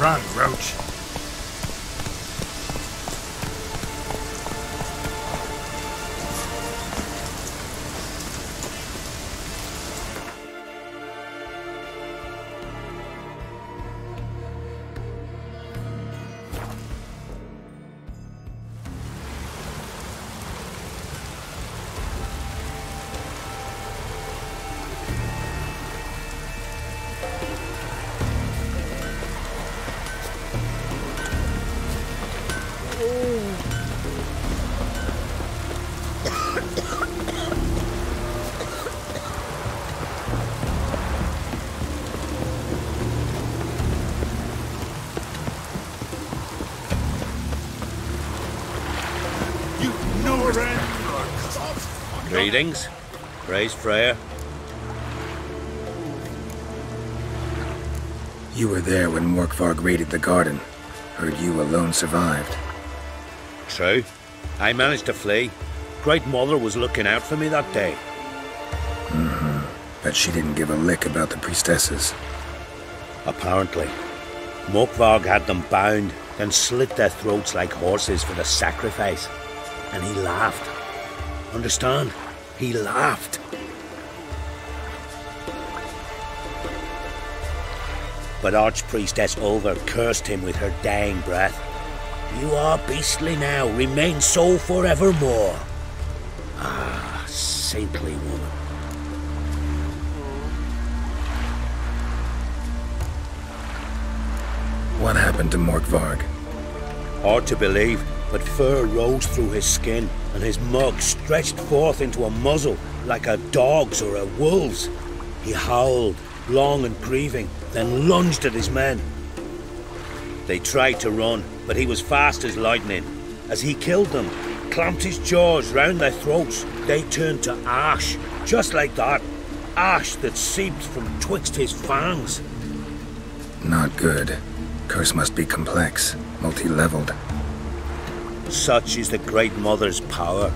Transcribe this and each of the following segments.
Run, Roach. Greetings. Praise Freya. You were there when Morkvarg raided the garden. Heard you alone survived. True. I managed to flee. Great Mother was looking out for me that day. But she didn't give a lick about the priestesses. Apparently. Morkvarg had them bound, then slit their throats like horses for the sacrifice. And he laughed. Understand? He laughed. But Archpriestess Ulver cursed him with her dying breath. You are beastly now, remain so forevermore. Ah, saintly woman. What happened to Morkvarg? Hard to believe, but fur rose through his skin, and his mug stretched forth into a muzzle like a dog's or a wolf's. He howled, long and grieving, then lunged at his men. They tried to run, but he was fast as lightning. As he killed them, clamped his jaws round their throats, they turned to ash, just like that. Ash that seeped from twixt his fangs. Not good. Curse must be complex, multi-leveled. Such is the Great Mother's power.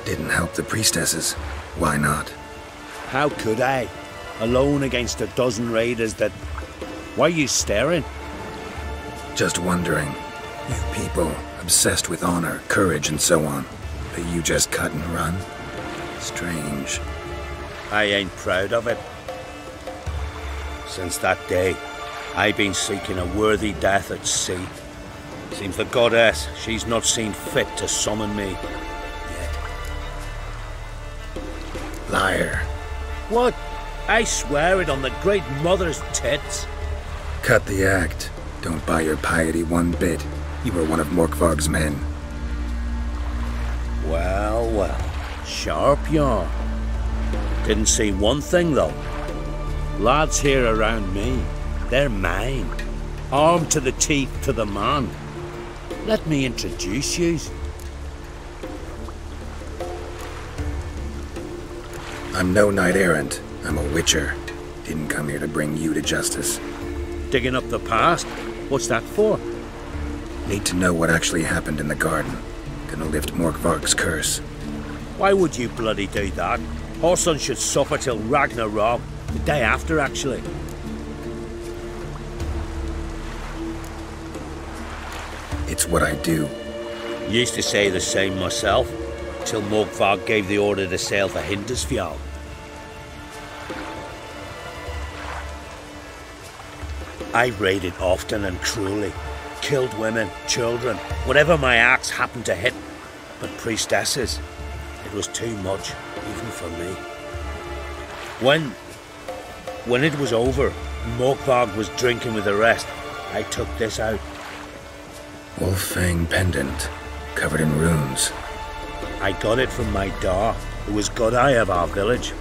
Didn't help the priestesses. Why not? How could I? Alone against a dozen raiders that... Why are you staring? Just wondering. You people, obsessed with honor, courage, and so on. But you just cut and run? Strange. I ain't proud of it. Since that day, I've been seeking a worthy death at sea. Seems the goddess, she's not seen fit to summon me yet. Liar. What? I swear it on the Great Mother's tits. Cut the act. Don't buy your piety one bit. You were one of Morkvarg's men. Well, well. Sharp yarn. Didn't see one thing, though. Lads here around me, they're mine. Armed to the teeth to the man. Let me introduce yous. I'm no knight-errant. I'm a witcher. Didn't come here to bring you to justice. Digging up the past? What's that for? Need to know what actually happened in the garden. Gonna lift Morkvarg's curse. Why would you bloody do that? Horson should suffer till Ragnarok. The day after, actually. It's what I do. Used to say the same myself, till Morkvarg gave the order to sail for Hindisfjall. I raided often and cruelly. Killed women, children, whatever my axe happened to hit. But priestesses, it was too much, even for me. When it was over, Morkvarg was drinking with the rest, I took this out. Wolf-fang pendant, covered in runes. I got it from my da, who was god eye of our village.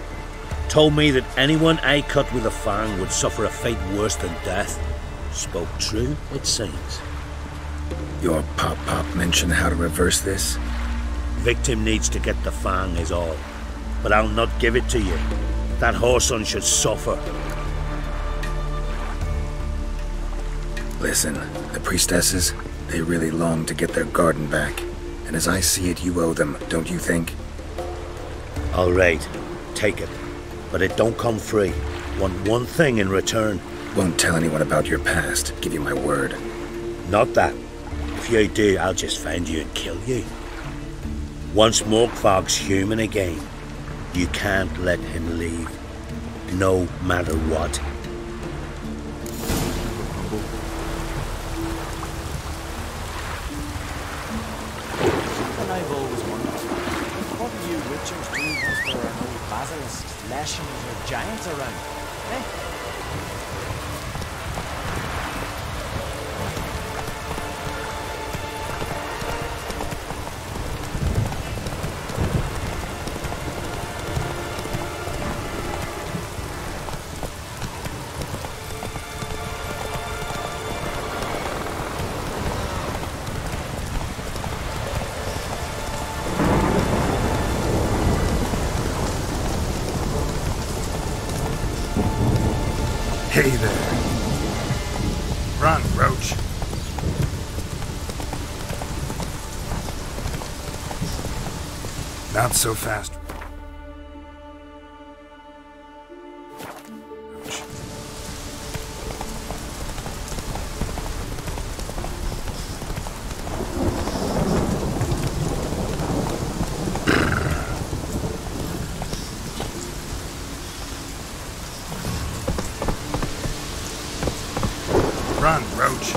Told me that anyone I cut with a fang would suffer a fate worse than death. Spoke true, it seems. Your pop-pop mentioned how to reverse this? Victim needs to get the fang is all. But I'll not give it to you. That whoreson should suffer. Listen, the priestesses, they really long to get their garden back. And as I see it, you owe them, don't you think? All right, take it. But it don't come free. Want one thing in return. Won't tell anyone about your past. Give you my word. Not that. If you do, I'll just find you and kill you. Once Morkvarg's human again, you can't let him leave. No matter what. And I've always wondered, what do you witchers do once there are no basilisks, lashings or giants around? Eh? Hey there. Run, Roach. Not so fast. Roach. Run, Roach.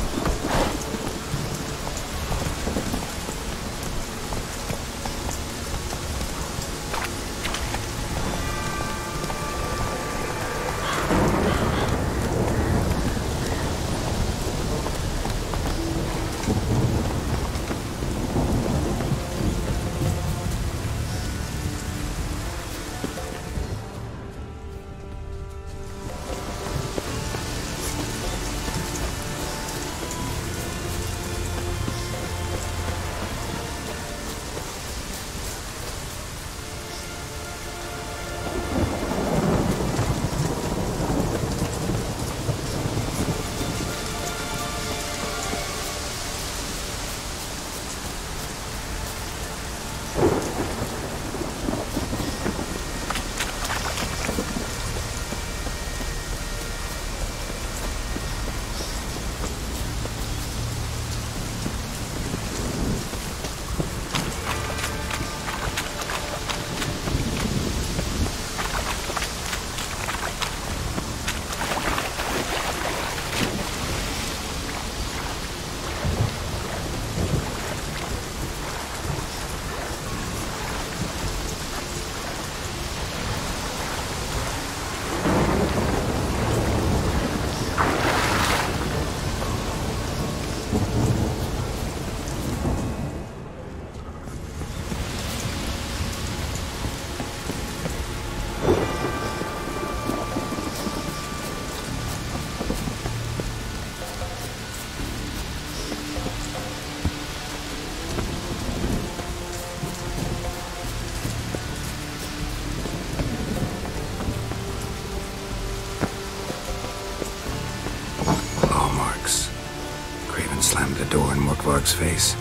Slammed the door in Morkvarg's face.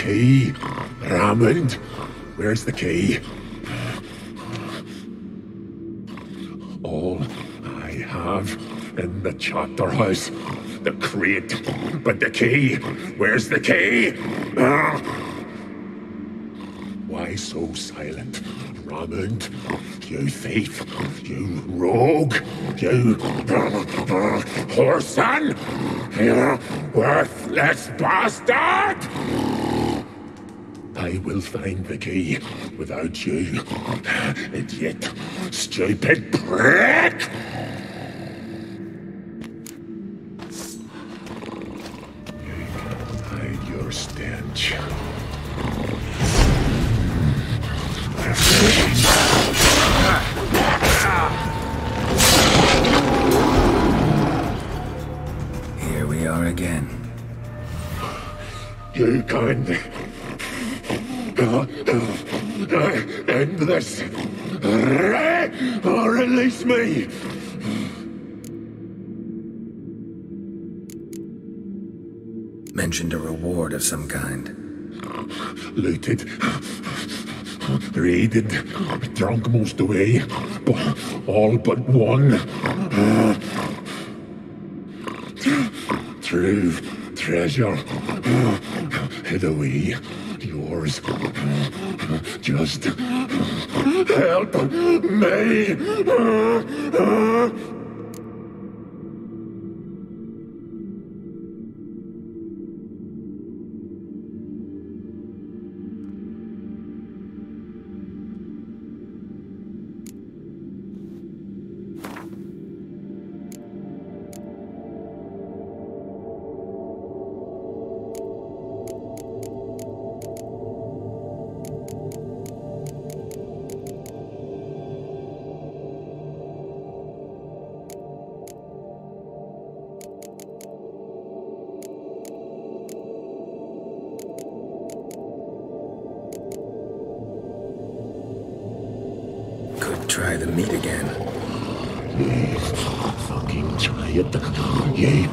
key? Raymond, where's the key? All I have in the chapter house, the crate, but the key, where's the key? Why so silent, Raymond? You thief, you rogue, you whoreson, you worthless bastard! I will find the key without you, idiot, stupid prick! You can hide your stench. Here we are again. You can end this, or release me. Mentioned a reward of some kind. Looted, raided, drunk most away, all but one. True treasure, hid away, yours. Just help me. Try the meat again. Please, fucking try it, you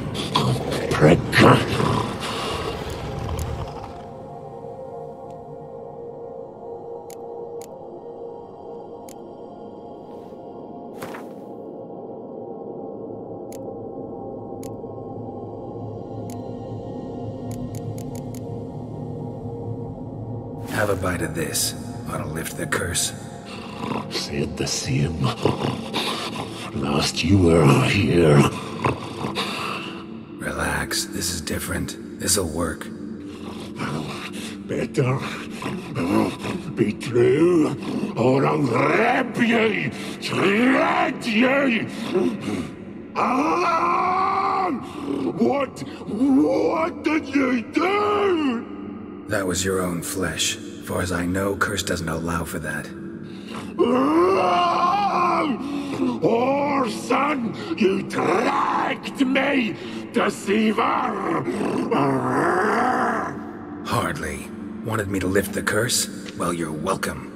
prick. Have a bite of this. Ought to lift the curse. Said the same. Last you were here. Relax, this is different. This'll work. Better be true, or I'll rip you, shred you. What did you do? That was your own flesh. As far as I know, curse doesn't allow for that. Oh, son, you dragged me, deceiver! Hardly. Wanted me to lift the curse? Well, you're welcome.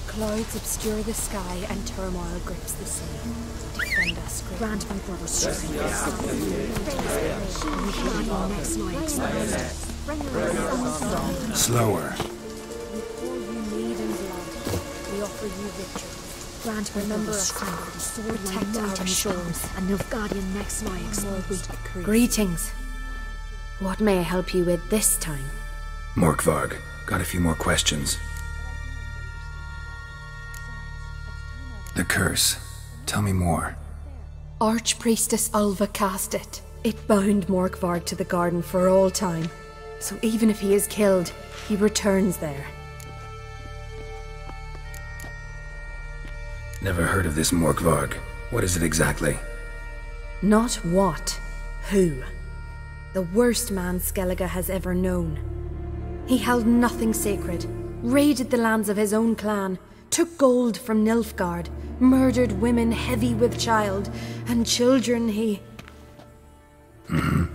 Clouds obscure the sky and turmoil grips the sea. Defend us, grant my brother strength. Slower. Before you need in blood, we offer you victory. Grant my brother strength. Sword protect our shores. And Nilfgaardian next night. Greetings. What may I help you with this time? Morkvarg, got a few more questions. The curse. Tell me more. Archpriestess Ulva cast it. It bound Morkvarg to the garden for all time. So even if he is killed, he returns there. Never heard of this Morkvarg. What is it exactly? Not what, who. The worst man Skellige has ever known. He held nothing sacred, raided the lands of his own clan, took gold from Nilfgaard, murdered women heavy with child, and children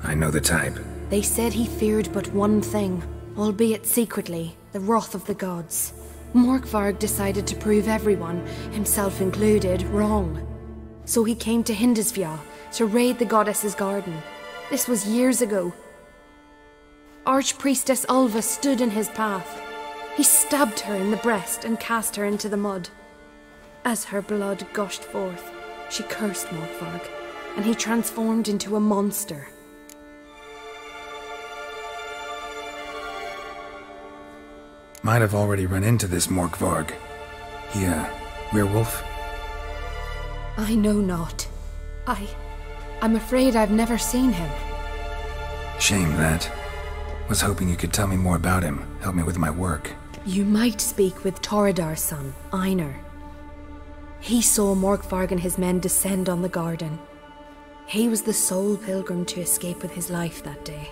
I know the type. They said he feared but one thing, albeit secretly, the wrath of the gods. Morkvarg decided to prove everyone, himself included, wrong. So he came to Hindisfjall to raid the goddess's garden. This was years ago. Archpriestess Ulva stood in his path. He stabbed her in the breast and cast her into the mud. As her blood gushed forth, she cursed Morkvarg, and he transformed into a monster. Might have already run into this Morkvarg. He a werewolf? I know not. I'm afraid I've never seen him. Shame that. Was hoping you could tell me more about him, help me with my work. You might speak with Toradar's son, Einar. He saw Morkvarg and his men descend on the garden. He was the sole pilgrim to escape with his life that day.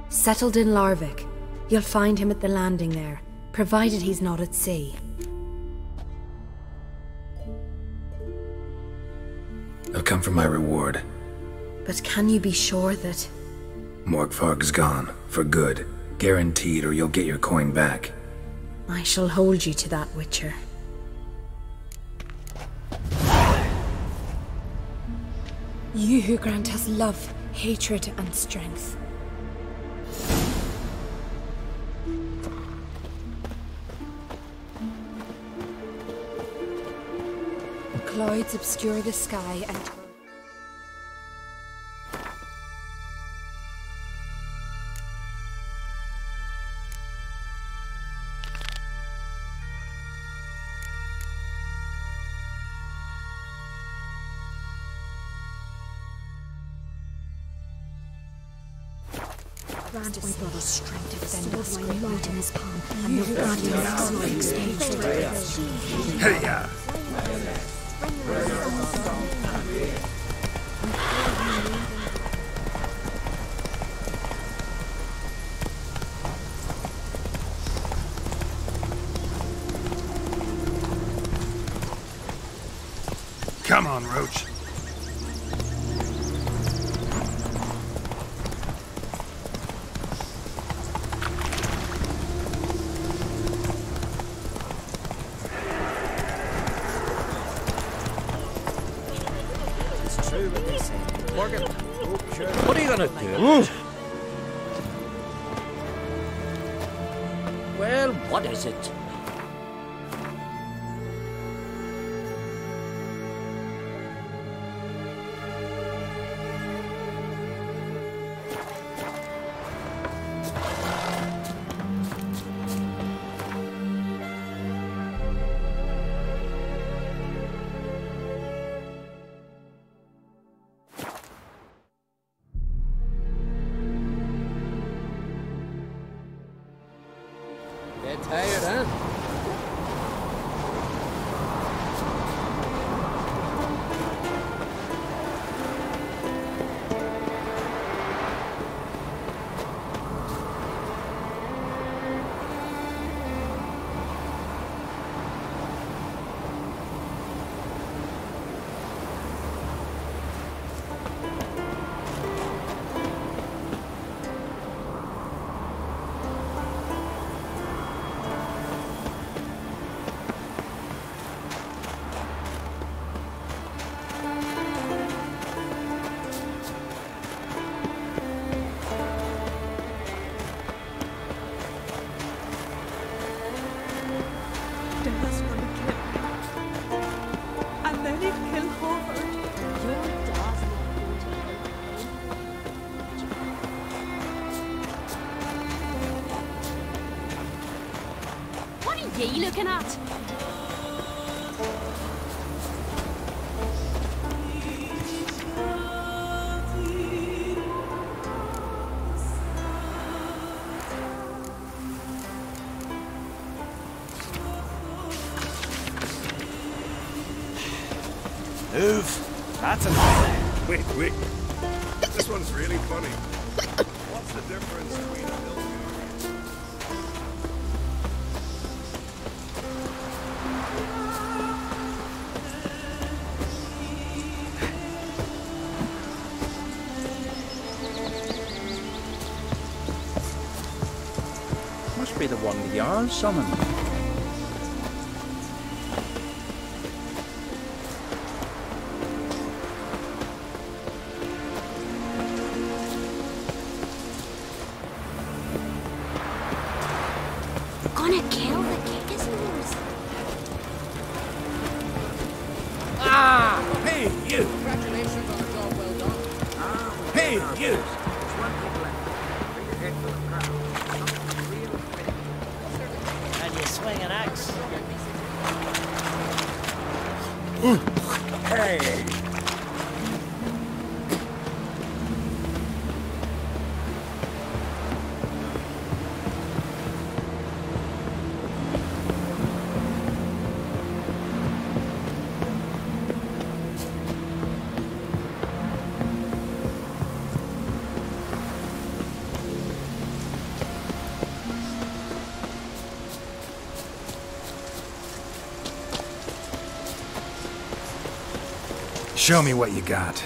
Settled in Larvik, you'll find him at the landing there, provided he's not at sea. I'll come for my reward. But can you be sure that... Morkvarg's gone, for good. Guaranteed, or you'll get your coin back. I shall hold you to that, Witcher. You who grant us love, hatred, and strength. Clouds obscure the sky and... Grant my brother strength to defend us, great light in his palm, and the guardian exchanged. Hey-ya! Come on, Roach. What are you gonna do? Well, what is it? Get tired, huh? Dennis gonna kill me. And then he'd kill Howard. Your dad's not going to help you. What are you looking at? Move. That's enough. Wait. This one's really funny. What's the difference between a milk Must be the one the Jarl summoned. Gonna kill the Kickers. Ah! Hey, you! Congratulations on a job well done. Hey, you! And you swing an axe. Hey! Show me what you got.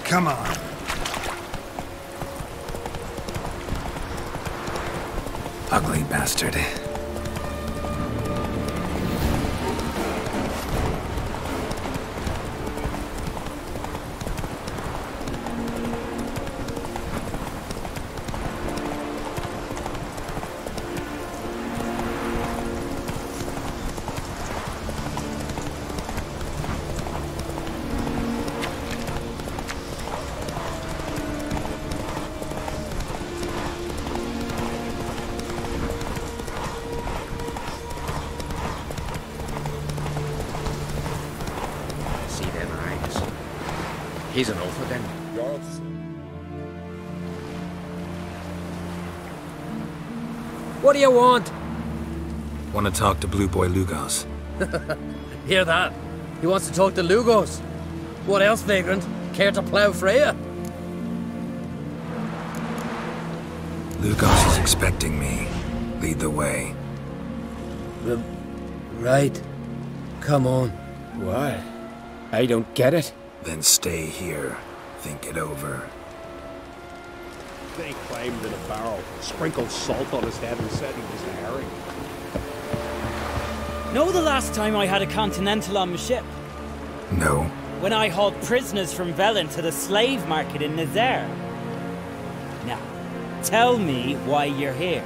Come on. Ugly bastard. He's an alpha then. What do you want? Want to talk to Blue Boy Lugos? Hear that? He wants to talk to Lugos. What else, vagrant? Care to plough Freya? Lugos is expecting me. Lead the way. Right. Come on. What? I don't get it. Then stay here. Think it over. They climbed in a barrel, sprinkled salt on his head and said he was a herring. Know the last time I had a Continental on my ship? No. When I hauled prisoners from Velen to the slave market in Nazaire. Now, tell me why you're here.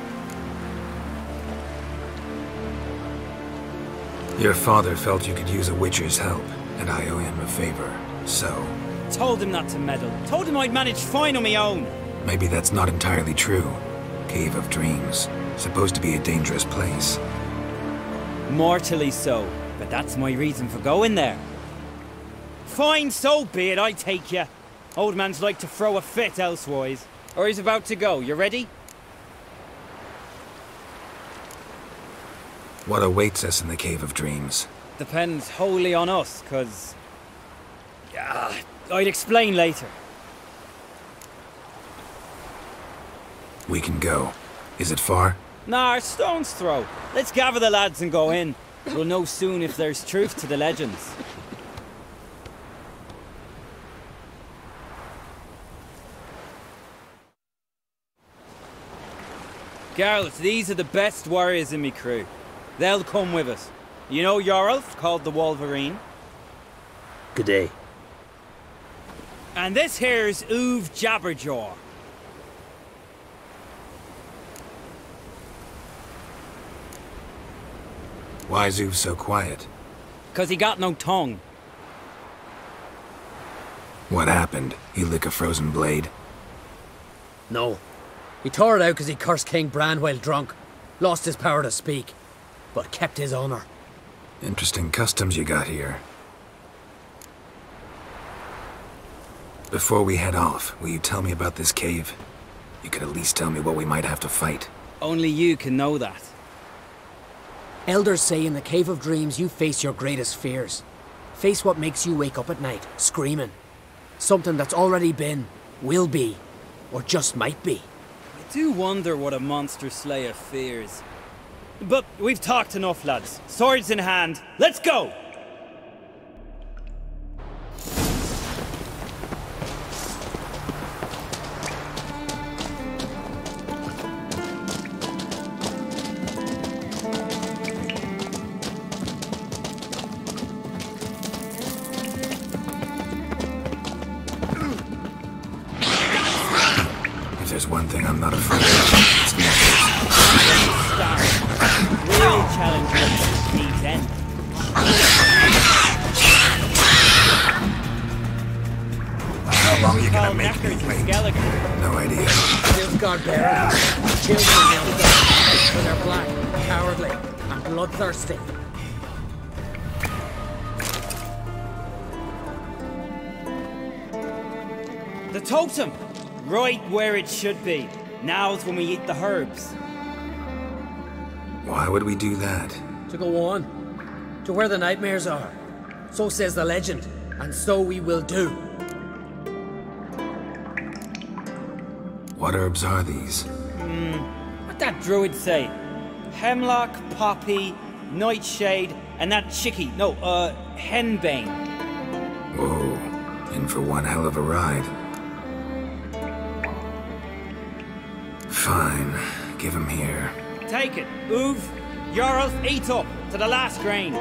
Your father felt you could use a witcher's help, and I owe him a favor, so... Told him not to meddle. Told him I'd manage fine on my own. Maybe that's not entirely true. Cave of Dreams. Supposed to be a dangerous place. Mortally so, but that's my reason for going there. Fine, so be it, I take you. Old man's like to throw a fit elsewise. Or he's about to go, you ready? What awaits us in the Cave of Dreams? Depends wholly on us, 'cause... I'd explain later. We can go. Is it far? Nah, stone's throw. Let's gather the lads and go in. We'll know soon if there's truth to the legends. Girls, these are the best warriors in me crew. They'll come with us. You know Yorulf, called the Wolverine? Good day. And this here's Uv Jabberjaw. Why's Uv so quiet? 'Cause he got no tongue. What happened? He lick a frozen blade? No. He tore it out because he cursed King Bran while drunk. Lost his power to speak, but kept his honor. Interesting customs you got here. Before we head off, will you tell me about this cave? You could at least tell me what we might have to fight. Only you can know that. Elders say in the Cave of Dreams you face your greatest fears. Face what makes you wake up at night, screaming. Something that's already been, will be, or just might be. I do wonder what a monster slayer fears. But we've talked enough, lads. Swords in hand, let's go! If there's one thing I'm not afraid of, it's neckers. Real challenge needs end. How long are you gonna make me wait? Skeleton. No idea. Nilfgaard bearers. Children of Nilfgaard. For they're black, cowardly, and bloodthirsty. The totem! Right where it should be. Now's when we eat the herbs. Why would we do that? To go on. To where the nightmares are. So says the legend. And so we will do. What herbs are these? What that druid say? Hemlock, poppy, nightshade, and that henbane. Whoa, in for one hell of a ride. Fine, give him here. Take it, Uv. Yorulf, eat up to the last grain.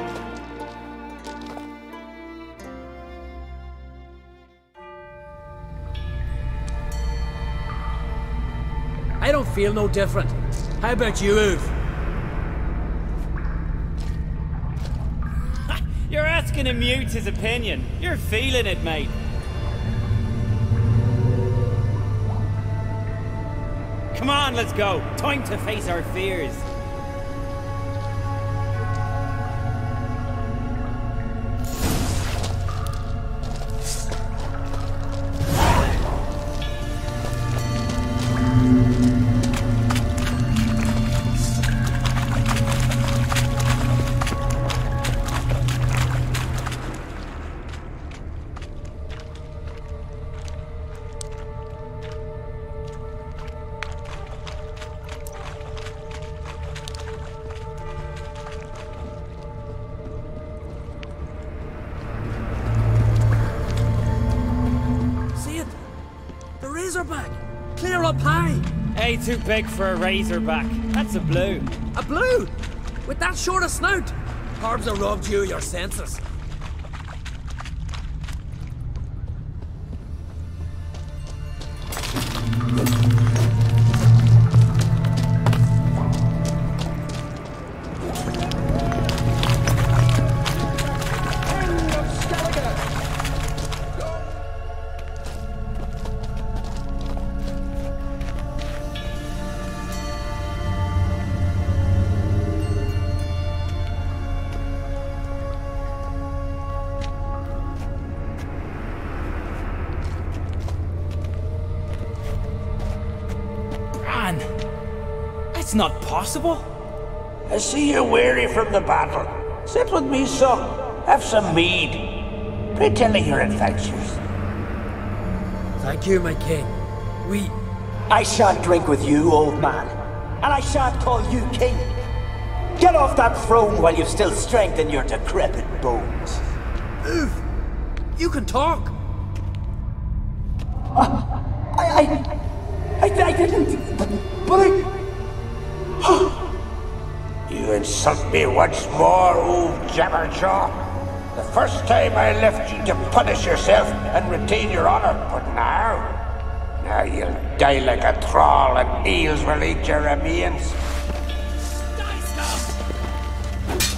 I don't feel no different. How about you, Uv? You're asking him mute his opinion. You're feeling it, mate. Come on, let's go. Time to face our fears. Razorback! Clear up high! Hey, too big for a razorback. That's a blue. A blue? With that short a snout? Herbs have robbed you your senses. That's not possible. I see you're weary from the battle. Sit with me, son. Have some mead. Pray tell me your adventures. Thank you, my king. I shan't drink with you, old man. And I shan't call you king. Get off that throne while you've still strength in your decrepit bones. Move! You can talk! I didn't. But I... You insult me once more, old Jabberjaw. The first time I left you to punish yourself and retain your honor, but now you'll die like a thrall and eels will eat your remains.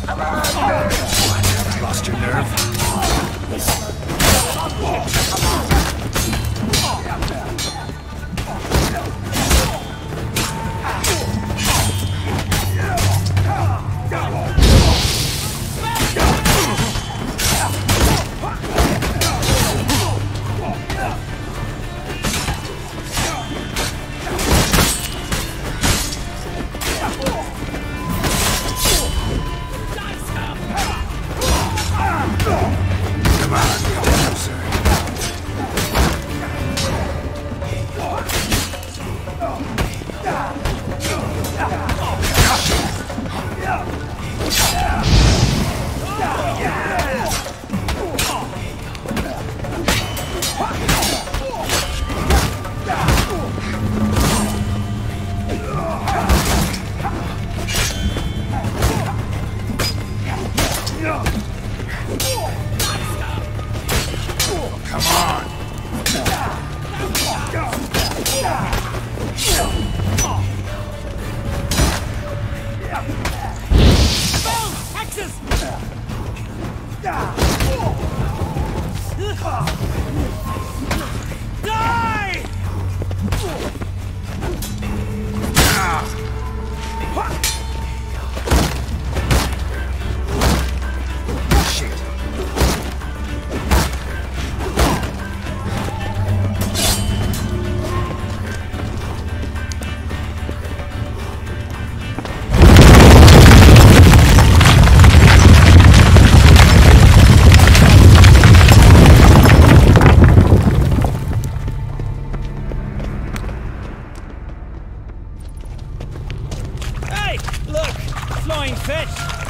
Come on! What? Lost your nerve?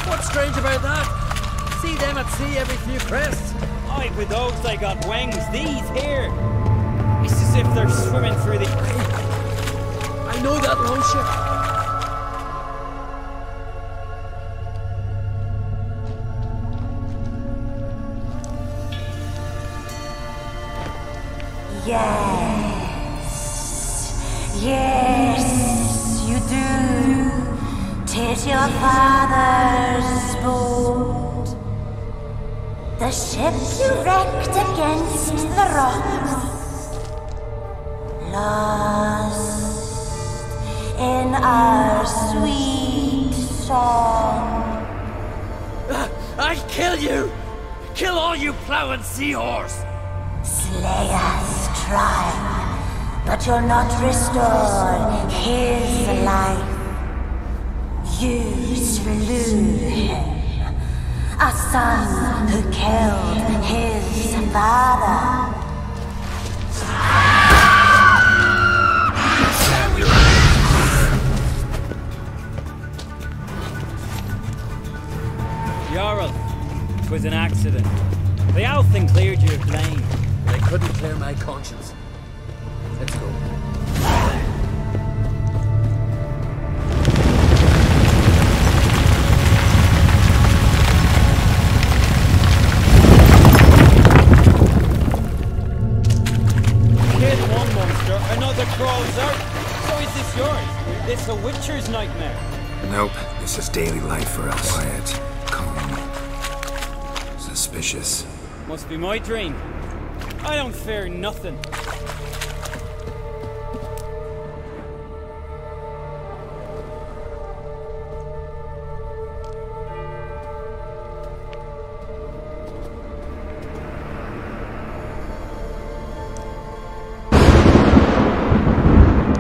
What's strange about that? See them at sea every few crests. Aye, with those they got wings. These here, it's as if they're swimming through the... I know that long ship. Yes, you do. 'Tis your father's boat. The ship you wrecked against the rocks, lost in our sweet song. I'll kill you! Kill all you ploughing seahorse! Slay us, try, but you'll not restore his life. You slew him, a son who killed his father. Jarl, it was an accident. The Althing cleared you of blame. They couldn't clear my conscience. Let's go. Kill one monster, another crawls out. So is this yours? Is this a witcher's nightmare? Nope, this is daily life for us. Quiet, calm, suspicious. Must be my dream. I don't fear nothing.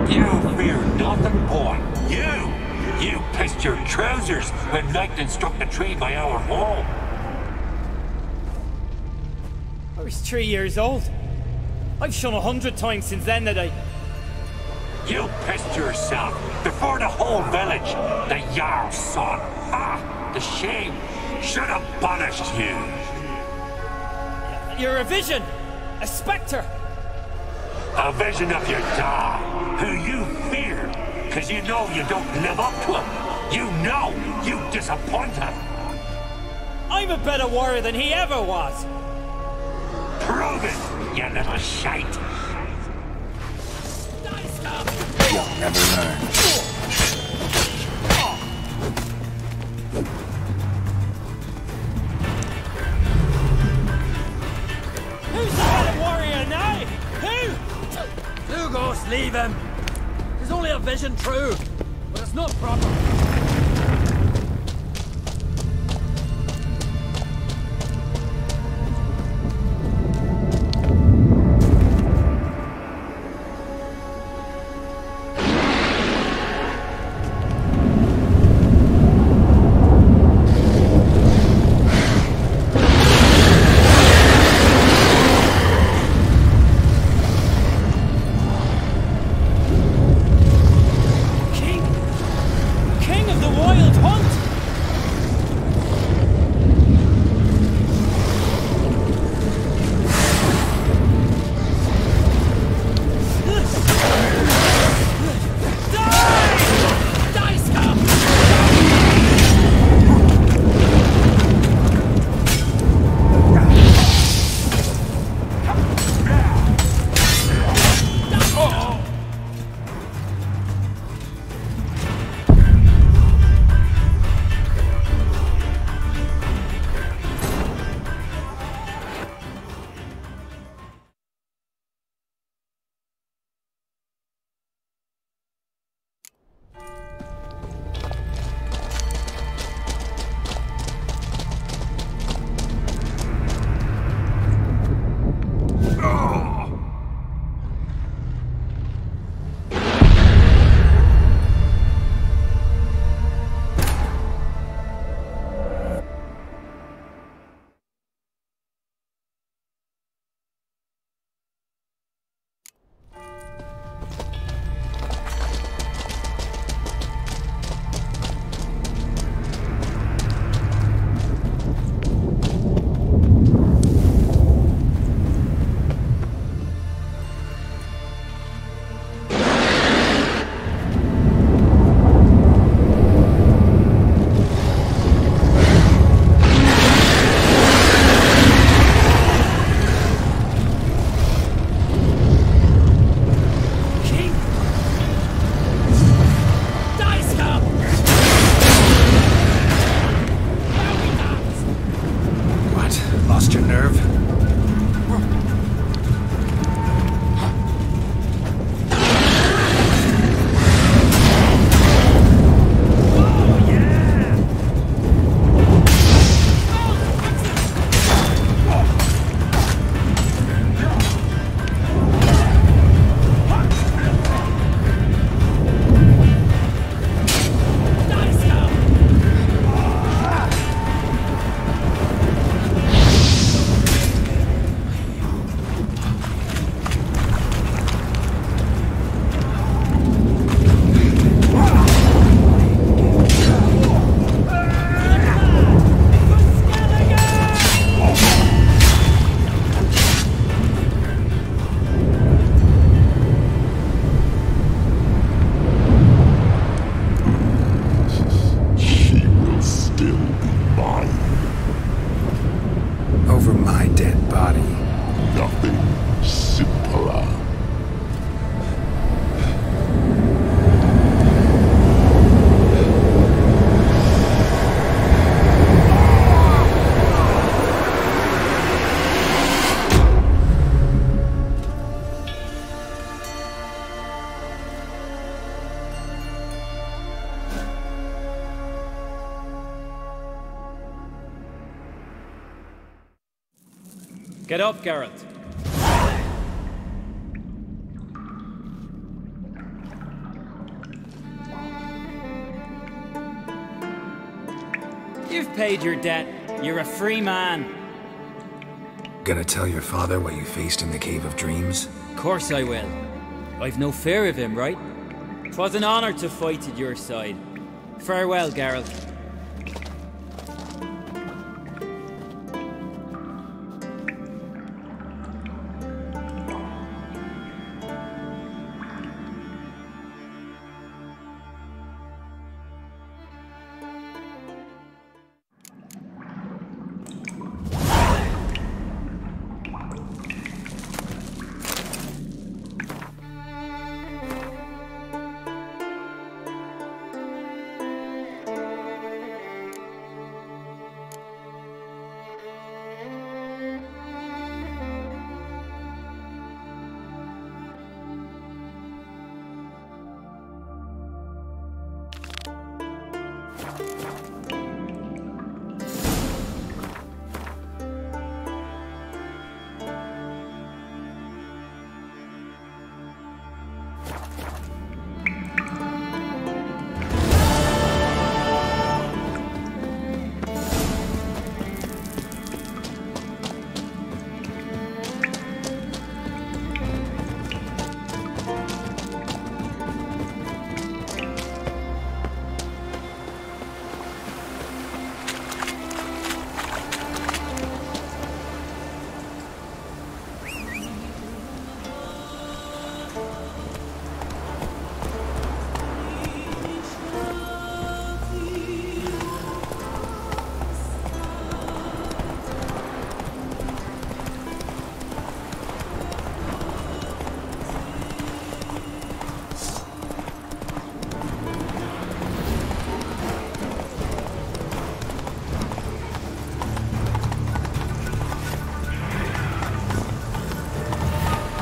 You fear nothing, boy. You pissed your trousers when lightning struck the tree by our home. I was 3 years old. I've shone 100 times since then that You pissed yourself before the whole village. The Jarl's son. Ah, the shame. Should have punished you. You're a vision! A spectre! A vision of your dad, who you fear, because you know you don't live up to him. You know you disappoint him. I'm a better warrior than he ever was! Prove it, you little shite! You'll never learn. Who's the better warrior now? Who? Two ghosts, leave him! It's only a vision, true, but it's not proper. Get up, Geralt. You've paid your debt. You're a free man. Gonna tell your father what you faced in the Cave of Dreams? Of course I will. I've no fear of him, right? 'Twas an honour to fight at your side. Farewell, Geralt.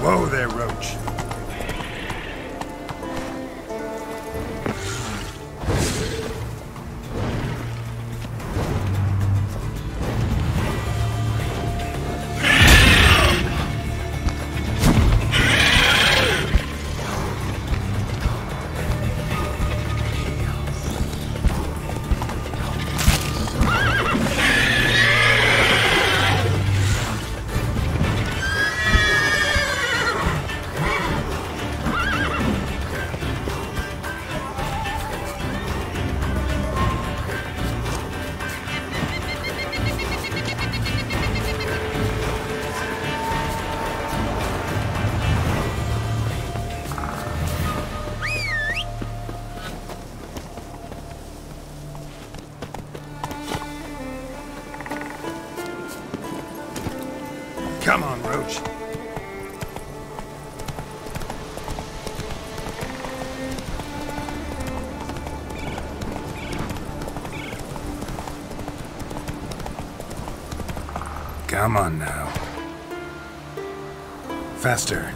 Whoa there, Roach. Come on, Roach. Come on now. Faster.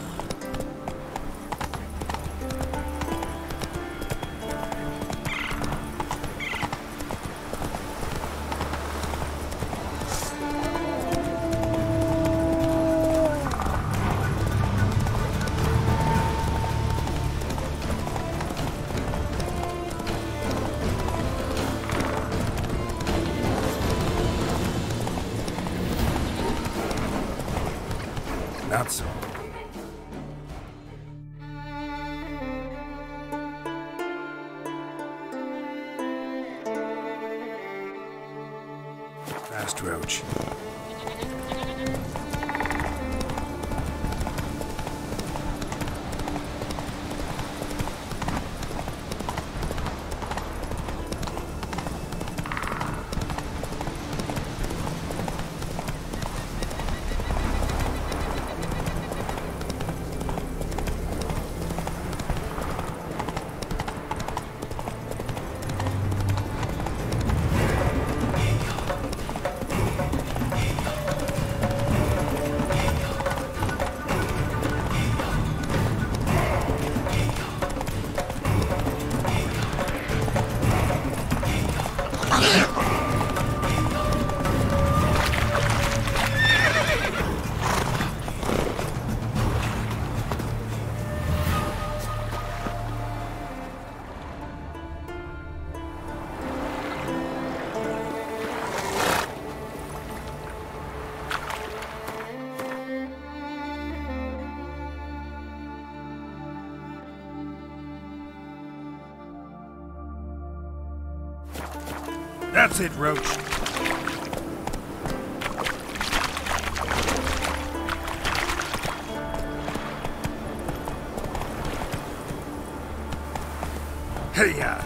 Not so. Fast, Roach. That's it, Roach. Hey-ya!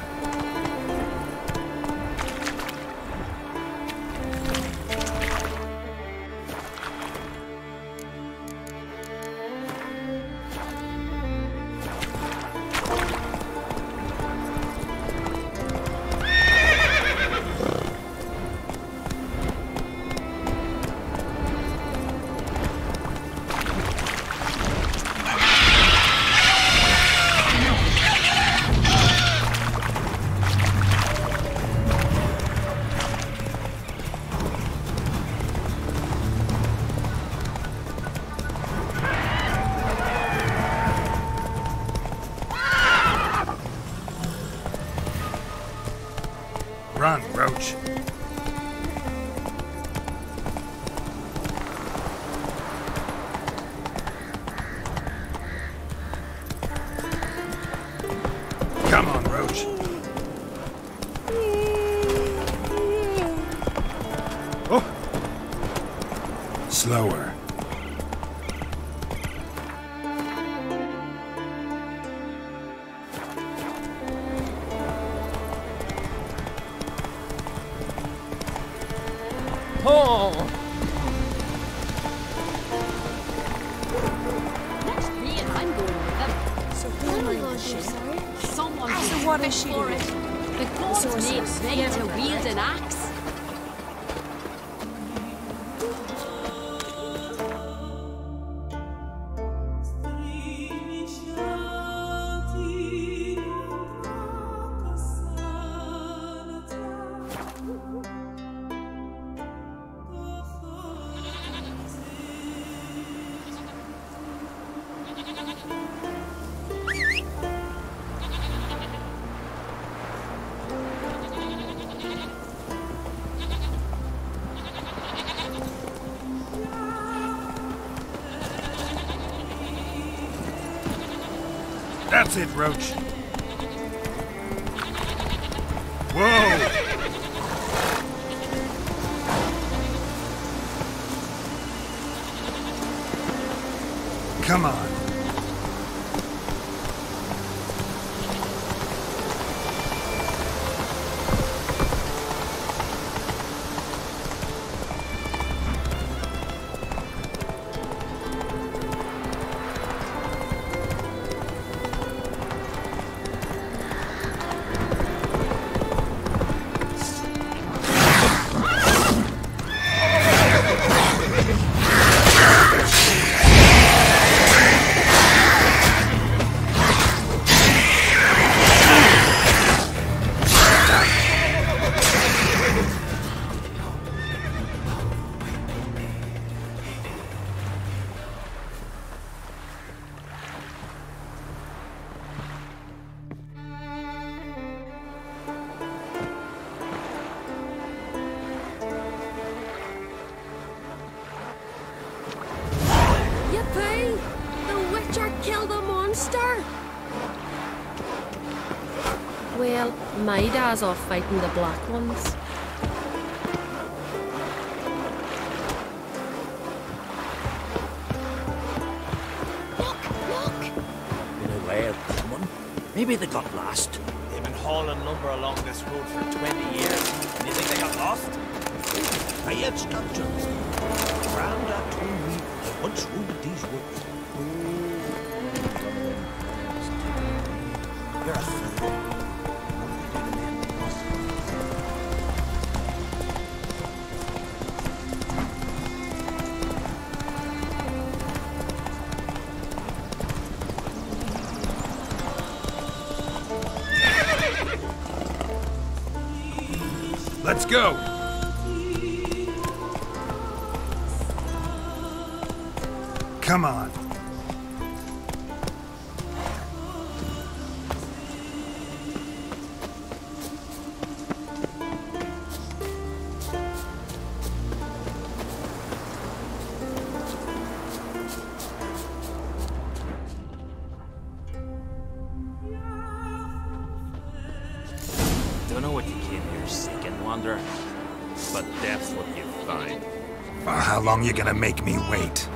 Run, Roach. Come on, Roach. Oh! Slower. Oh! Next me and I'm going with them. So who am I on the ship? Sorry? Someone So who's what fit is she for doing? it. The gods made Svein to wield an axe. That's it, Roach. Whoa! Come on. Yippee! The Witcher killed a monster! Well, my dad's off fighting the black ones. Been a while coming. Maybe they got lost. They've been hauling lumber along this road for 20 years. And you think they got lost? I had structures. Round that twin we once ruled these woods. You're a fool. Let's go! Come on. Don't know what you came here seeking, one. Wanderer, but death's what you find. For how long you gonna make me wait?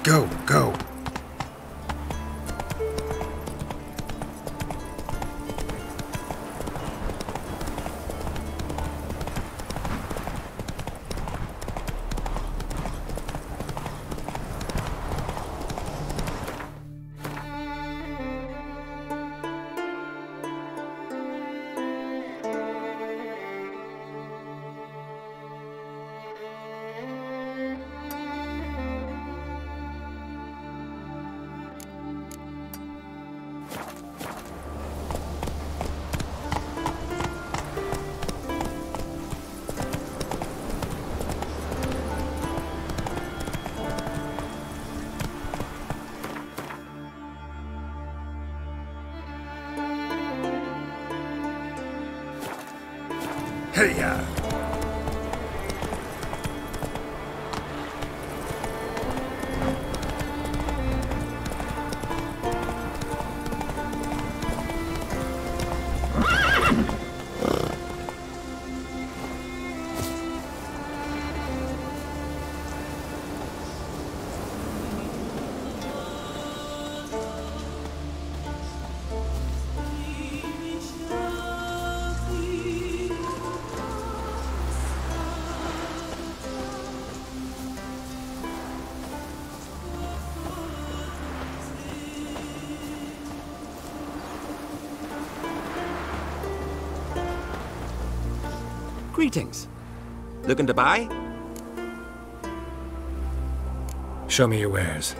Go, go. Hey-ya! Greetings. Looking to buy? Show me your wares.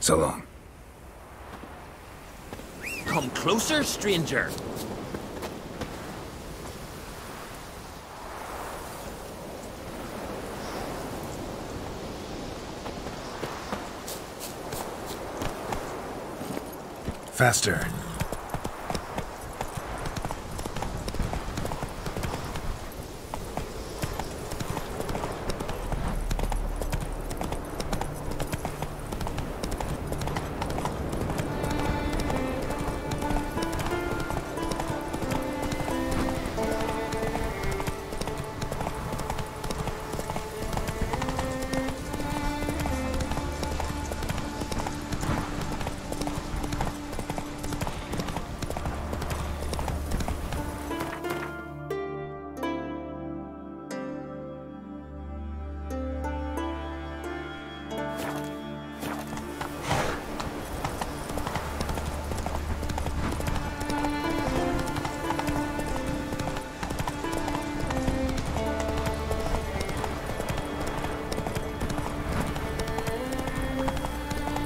So long. Come closer, stranger. Faster.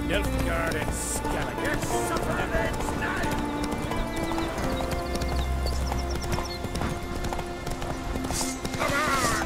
Nilfgaard and Skelliger suffer revenge now! Come on!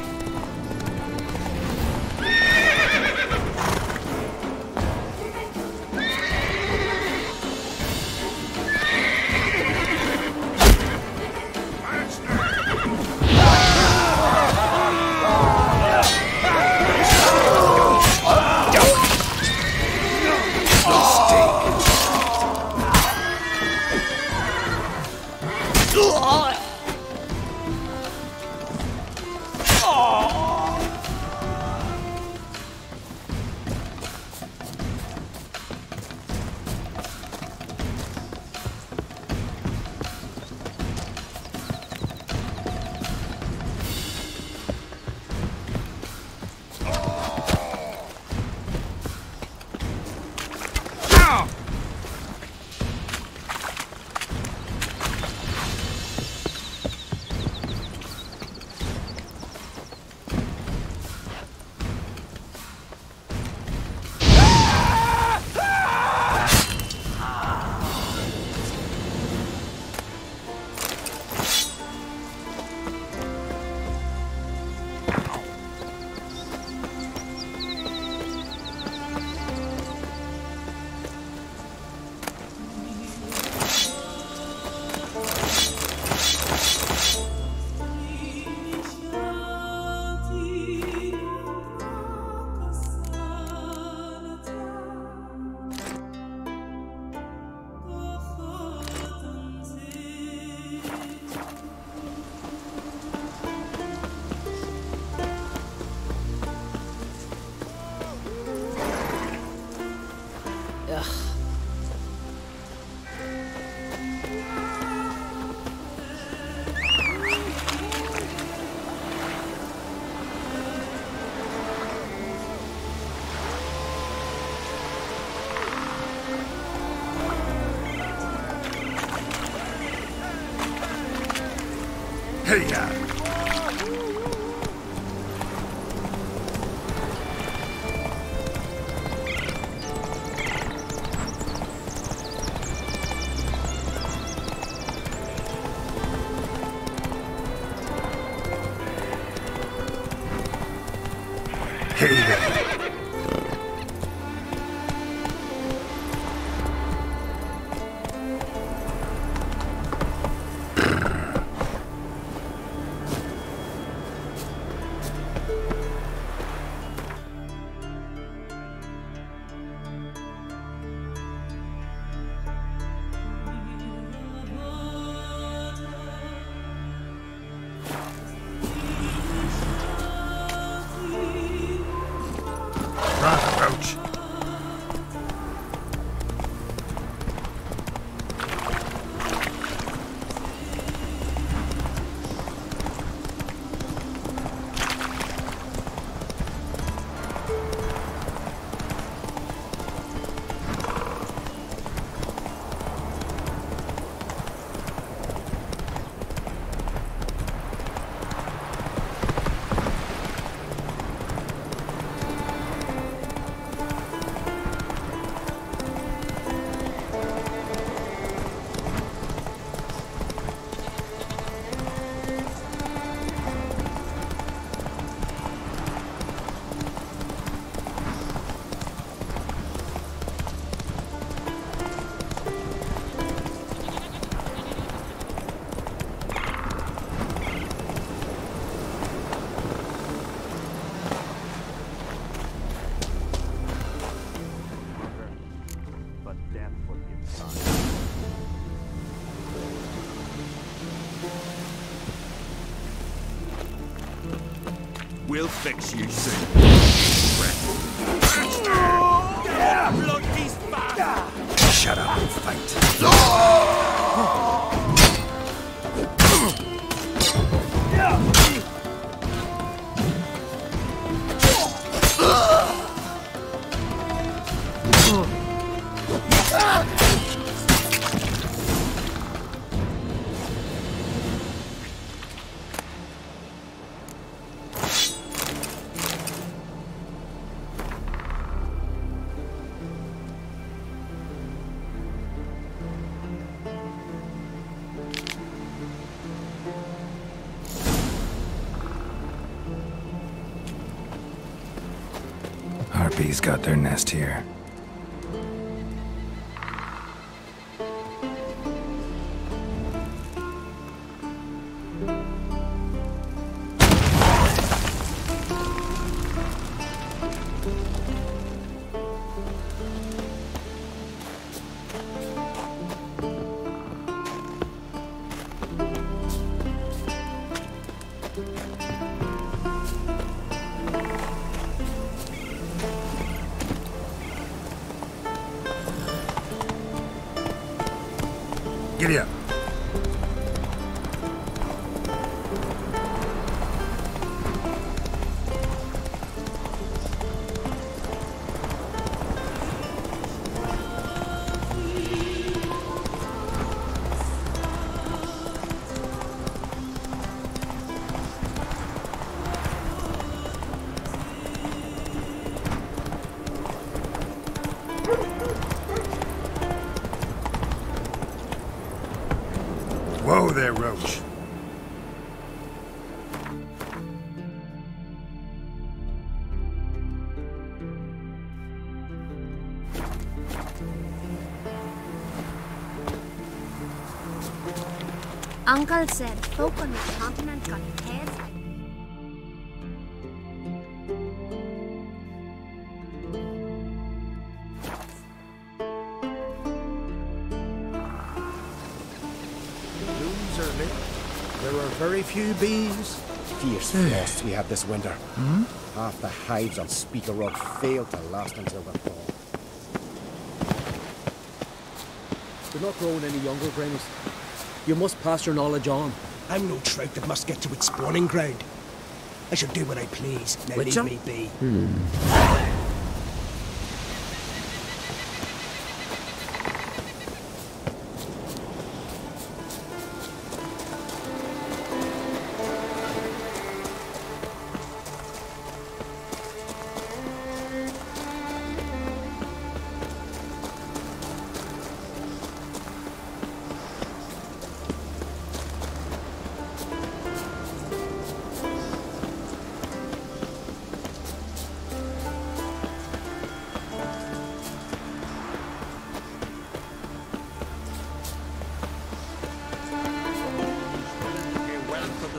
Hey-ya! Hey there! We'll fix you soon. Blood these bastards! Shut up and fight. Harpies got their nest here. Giddy up. Whoa there, Roach. Uncle said folk on the continent got heads like There are very few bees. Fierce frosts we had this winter. Half the hives on Speaker Rock failed to last until the fall. You're not growing any younger, Grammys. You must pass your knowledge on. I'm no trout that must get to its spawning ground. I shall do what I please. Now Witcher? leave me be.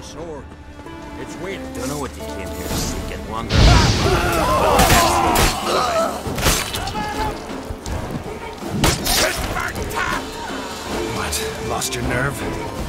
Sword. It's waiting. Don't know what you came here to seek and wonder. What? Lost your nerve?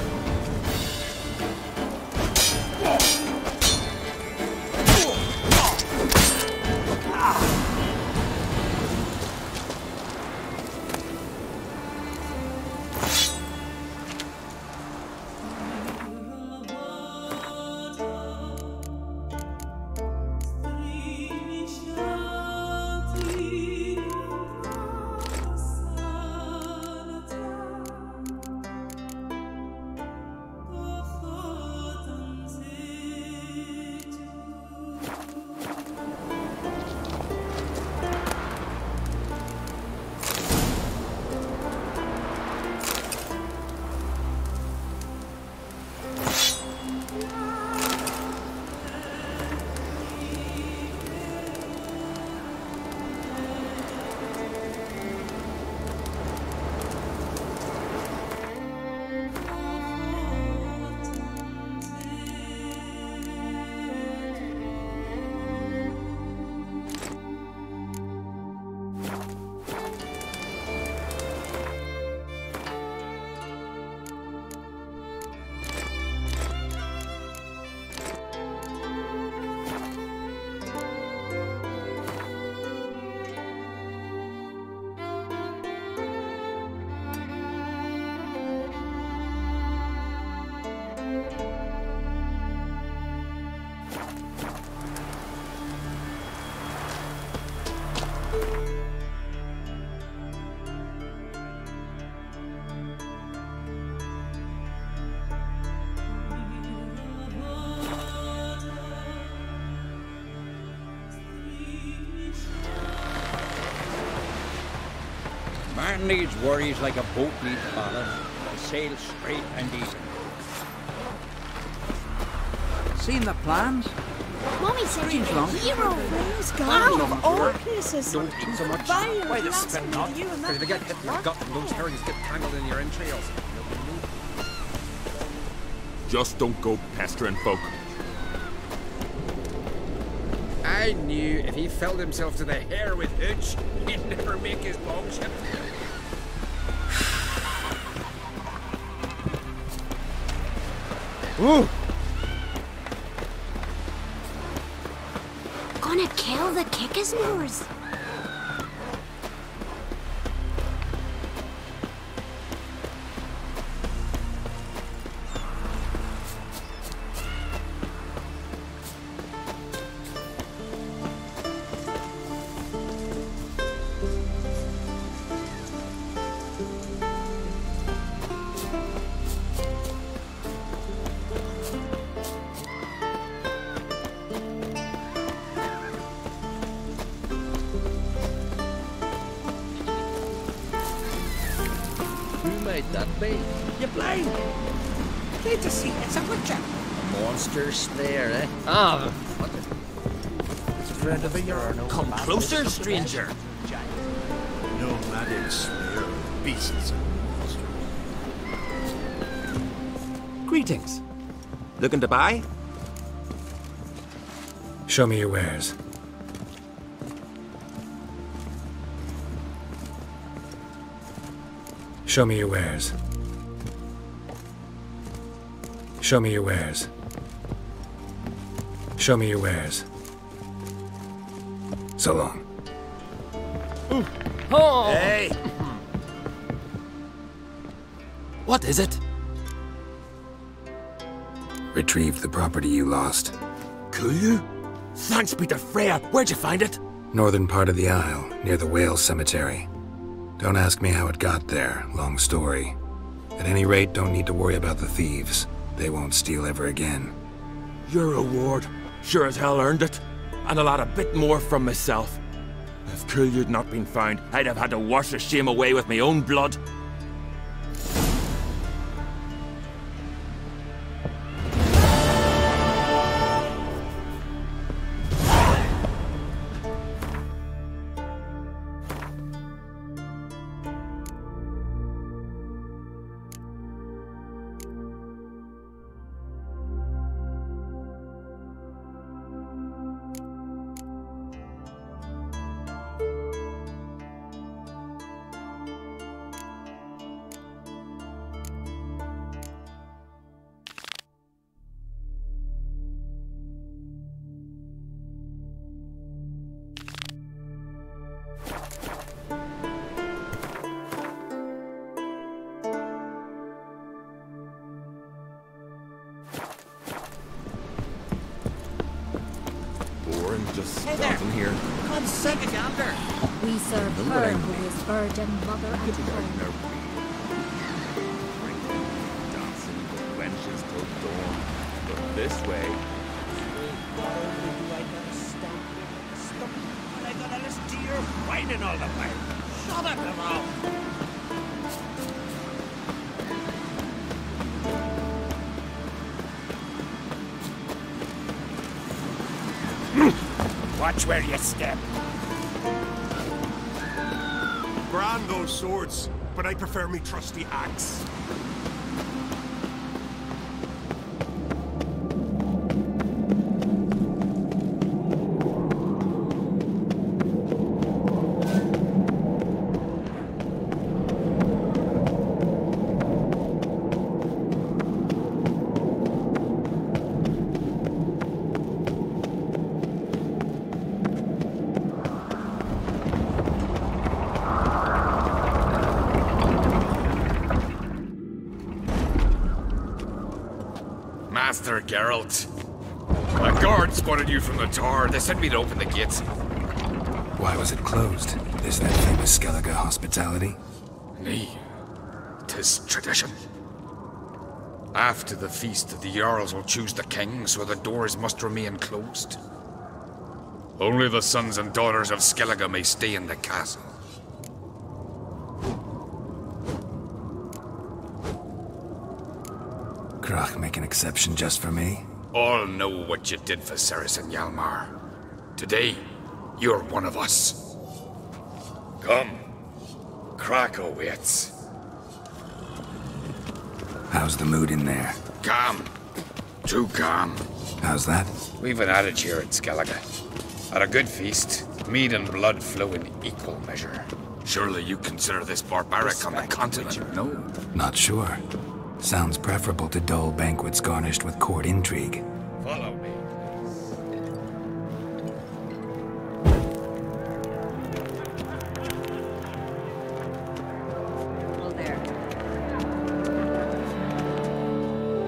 Man needs worries like a boat needs ballast. I sail straight and even. Seen the plans? Mommy said you're Strange long. a hero. Praise Out God. of Of all places. Don't eat so much. Fire Why the blasting spit into not? you and If you get hit in the gut and those herrings get tangled in your entrails. Just don't go pestering folk. I knew if he filled himself to the hair with hooch, he'd never make his long ship. Ooh! Gonna kill the Kickasmores. Who made that be? You blind! Need to see it's a butcher. A monster slayer, eh? Ah, what the... It's a friend of yours. Come closer, stranger. Nomadic slayer, beasts and monsters. Greetings. Looking to buy? Show me your wares. Show me your wares. Show me your wares. Show me your wares. So long. Oh. Hey! What is it? Retrieve the property you lost. Could you? Thanks be to Freya. Where'd you find it? Northern part of the Isle, near the whale cemetery. Don't ask me how it got there, long story. At any rate, don't need to worry about the thieves. They won't steal ever again. Your reward sure as hell earned it. And a lot a bit more from myself. If Kulyu'd not been found, I'd have had to wash the shame away with my own blood. Just Hey there. nothing here. Come take a gander. We serve Know her what I who mean. is virgin mother and home. Dancing with wenches till dawn. But this way, And I gotta listen to your whining all the while. Shut up, you mouth. Watch where you step. Grand those swords, but I prefer me trusty axe. Master Geralt. A guard spotted you from the tower. They sent me to open the gates. Why was it closed? Is that famous Skellige hospitality? Nay, 'tis tradition. After the feast, the Jarls will choose the king, so the doors must remain closed. Only the sons and daughters of Skellige may stay in the castle. Krach make an exception just for me? All know what you did for Ceres and Hjalmar. Today, you're one of us. Come. Krach awaits. How's the mood in there? Calm. Too calm. How's that? We've an adage here at Skellige. At a good feast, mead and blood flow in equal measure. Surely you consider this barbaric on the continent, no? Not sure. Sounds preferable to dull banquets garnished with court intrigue. Follow me.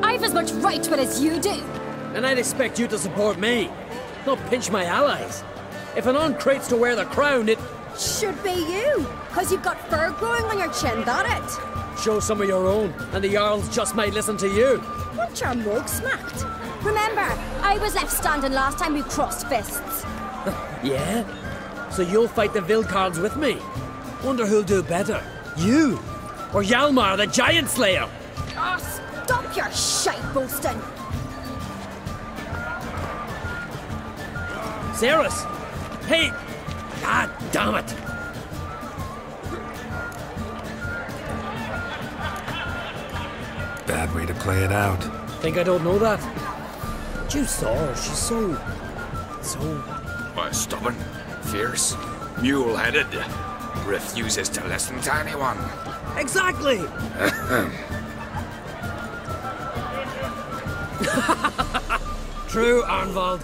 I've as much right to it as you do. And I'd expect you to support me, not pinch my allies. If an anchrite's to wear the crown, it should be you, because you've got fur growing on your chin, that it? Show some of your own, and the Jarls just might listen to you. Want your mug smacked? Remember, I was left standing last time we crossed fists. Yeah? So you'll fight the Vilcards with me? Wonder who'll do better, you or Hjalmar the Giant Slayer? Oh, stop your shite boasting. Ceres! Hey! God damn it! Bad way to play it out. Think I don't know that? But you saw her, she's so... Why, stubborn, fierce, mule-headed, refuses to listen to anyone. Exactly! True, Arnvald.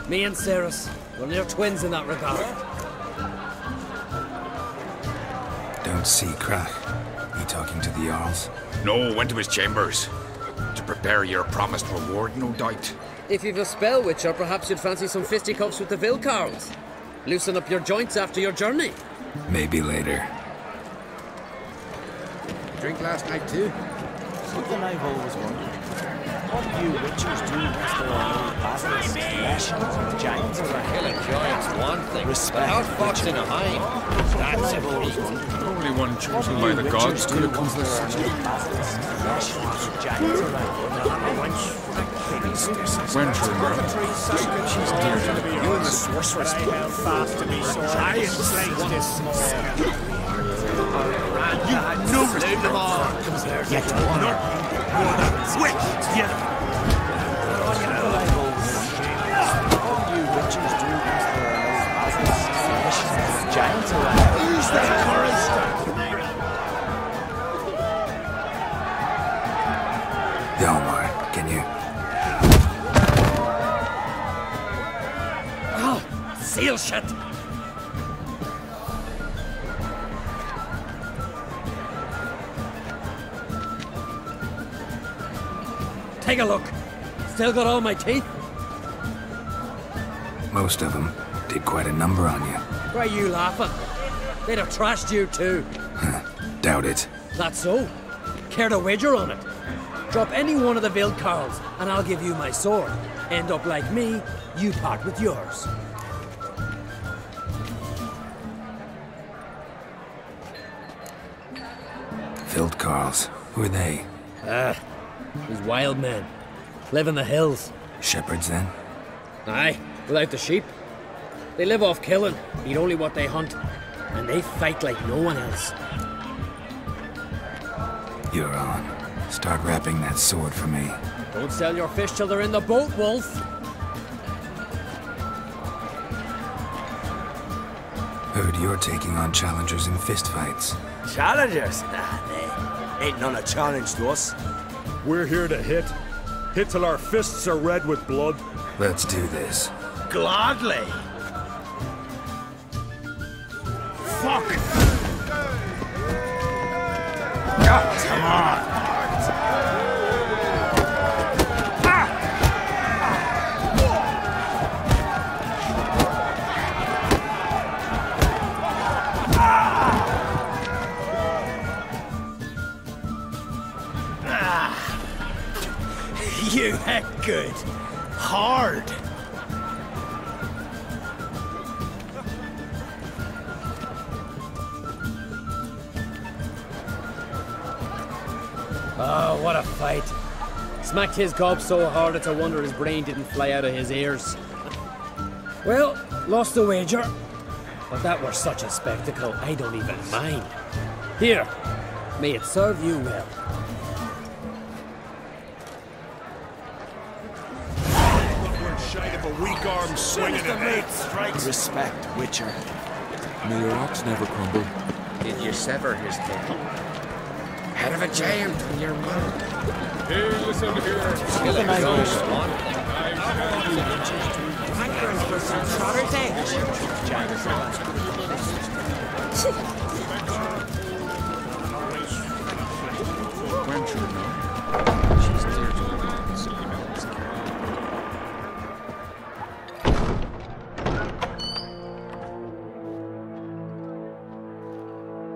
Me and Ceres, we're near twins in that regard. Don't see Krach. He talking to the Jarls? No, went to his chambers. To prepare your promised reward, no doubt. If you've a spell witcher, perhaps you'd fancy some fisticuffs with the Vilcarls. Loosen up your joints after your journey. Maybe later. Drink last night too? Something I've always wondered. What do you witchers do once there are no basilisks, lashings, and giants around? Killing giants, one thing. Respect but outfoxing a hind, that's a feat. Only one chosen by the gods could accomplish such a Wencher, She's dear to me. You and the sorceress held fast to me, so giants slain this small. You know them all. Yet one. Switch together. What do you witchers do once there are no basilisks, lashings, and giants around? Who's that chorus? Hjalmar, can you... Oh, seal shut! Take a look. Still got all my teeth? Most of them did quite a number on you. Why are you laughing? They'd have trashed you too. Doubt it. That's so. Care to wager on it? Drop any one of the Vilcarls, and I'll give you my sword. End up like me, you part with yours. Vilcarls, who are they? These wild men. Live in the hills. Shepherds, then? Aye, without the sheep. They live off killing, eat only what they hunt, and they fight like no one else. You're on. Start wrapping that sword for me. Don't sell your fish till they're in the boat, Wolf. Heard you're taking on challengers in fistfights. Challengers? Nah, they ain't none a challenge to us. We're here to hit. Hit till our fists are red with blood. Let's do this. Gladly. Fuck! Come on. Good. Hard. Oh, what a fight. Smacked his gob so hard it's a wonder his brain didn't fly out of his ears. Well, lost the wager. But that were such a spectacle, I don't even mind. Here, may it serve you well. Shite of a weak arm swinging the mate strikes. Respect, Witcher. May your axe never crumble. Did you sever his tail? Head of a giant on your mouth. Hey, listen here. Skill and I go.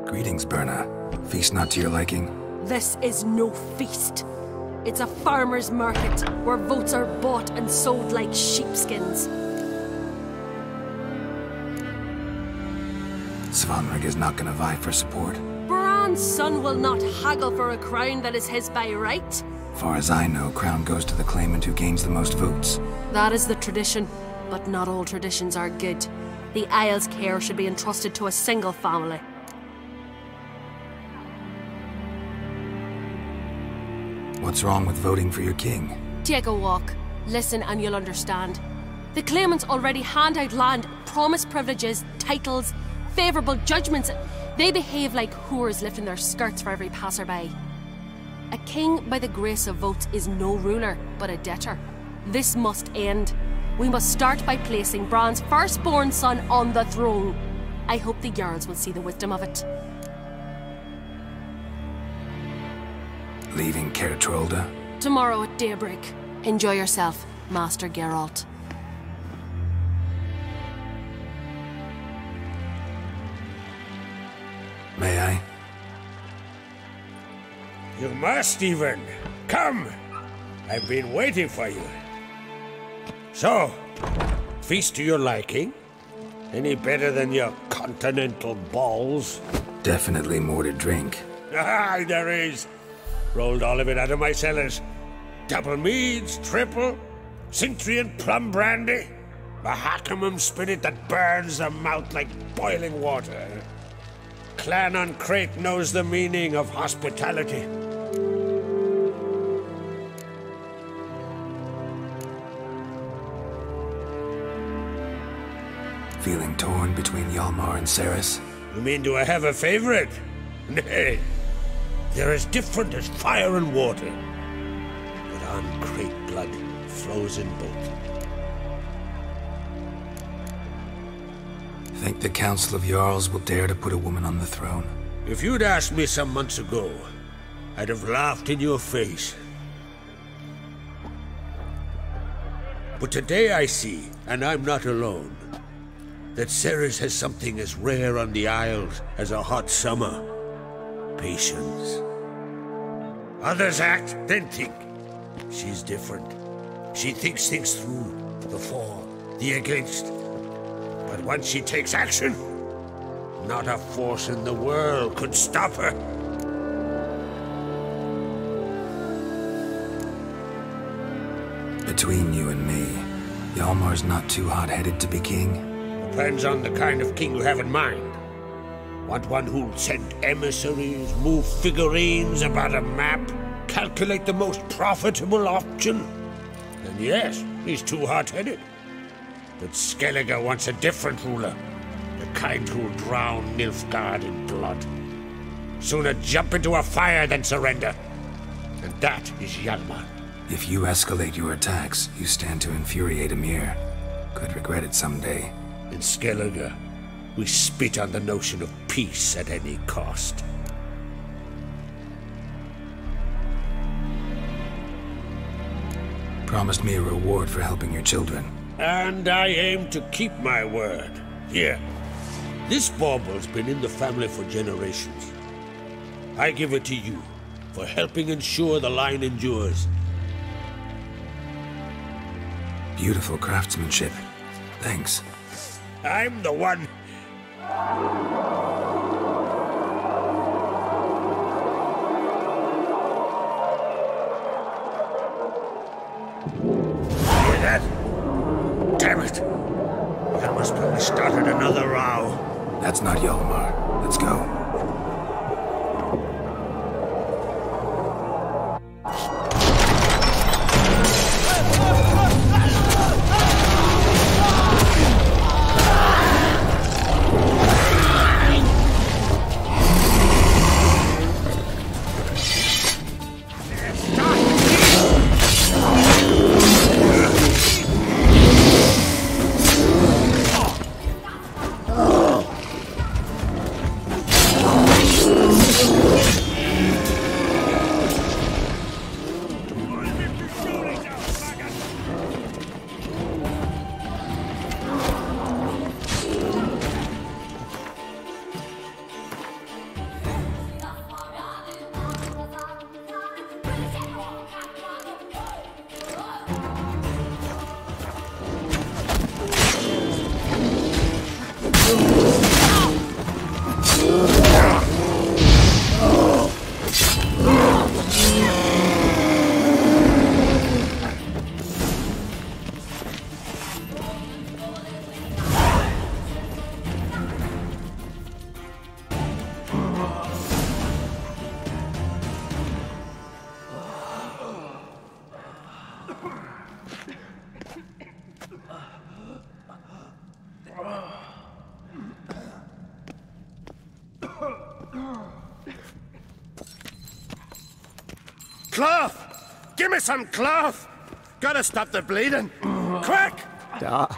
Greetings, Berna. Feast not to your liking? This is no feast. It's a farmer's market where votes are bought and sold like sheepskins. Svanrig is not gonna vie for support. Bran's son will not haggle for a crown that is his by right. Far as I know, crown goes to the claimant who gains the most votes. That is the tradition, but not all traditions are good. The Isle's care should be entrusted to a single family. What's wrong with voting for your king? Take a walk, listen and you'll understand. The claimants already hand out land, promise privileges, titles, favourable judgments. They behave like whores lifting their skirts for every passerby. A king by the grace of votes is no ruler, but a debtor. This must end. We must start by placing Bran's firstborn son on the throne. I hope the Jarls will see the wisdom of it. Leaving Caer Trolda? Tomorrow at daybreak. Enjoy yourself, Master Geralt. May I? You must, even. Come! I've been waiting for you. So, feast to your liking? Any better than your continental balls? Definitely more to drink. Ah, there is. Rolled all of it out of my cellars. Double meads, triple, Cintrian plum brandy, a Hackamum spirit that burns the mouth like boiling water. Clan on Crate knows the meaning of hospitality. Feeling torn between Hjalmar and Ceres? You mean, do I have a favorite? Nay. They're as different as fire and water. But on Crate blood flows in both. Think the Council of Jarls will dare to put a woman on the throne? If you'd asked me some months ago, I'd have laughed in your face. But today I see, and I'm not alone, that Ceres has something as rare on the Isles as a hot summer. Patience. Others act, then think. She's different. She thinks things through, the for, the against. But once she takes action, not a force in the world could stop her. Between you and me, Hjalmar's not too hot-headed to be king? Depends on the kind of king you have in mind. Want one who'll send emissaries, move figurines about a map, calculate the most profitable option? Then yes, he's too hot-headed. But Skellige wants a different ruler. The kind who'll drown Nilfgaard in blood. Sooner jump into a fire than surrender. And that is Hjalmar. If you escalate your attacks, you stand to infuriate Emir. Could regret it someday. In Skellige, we spit on the notion of peace at any cost. Promised me a reward for helping your children. And I aim to keep my word. Here. This bauble's been in the family for generations. I give it to you for helping ensure the line endures. Beautiful craftsmanship. Thanks. I'm the one. Hear that? Damn it! That must have started another row. That's not Yolmar. Let's go. Cloth! Give me some cloth! Gotta stop the bleeding! Quick! Da.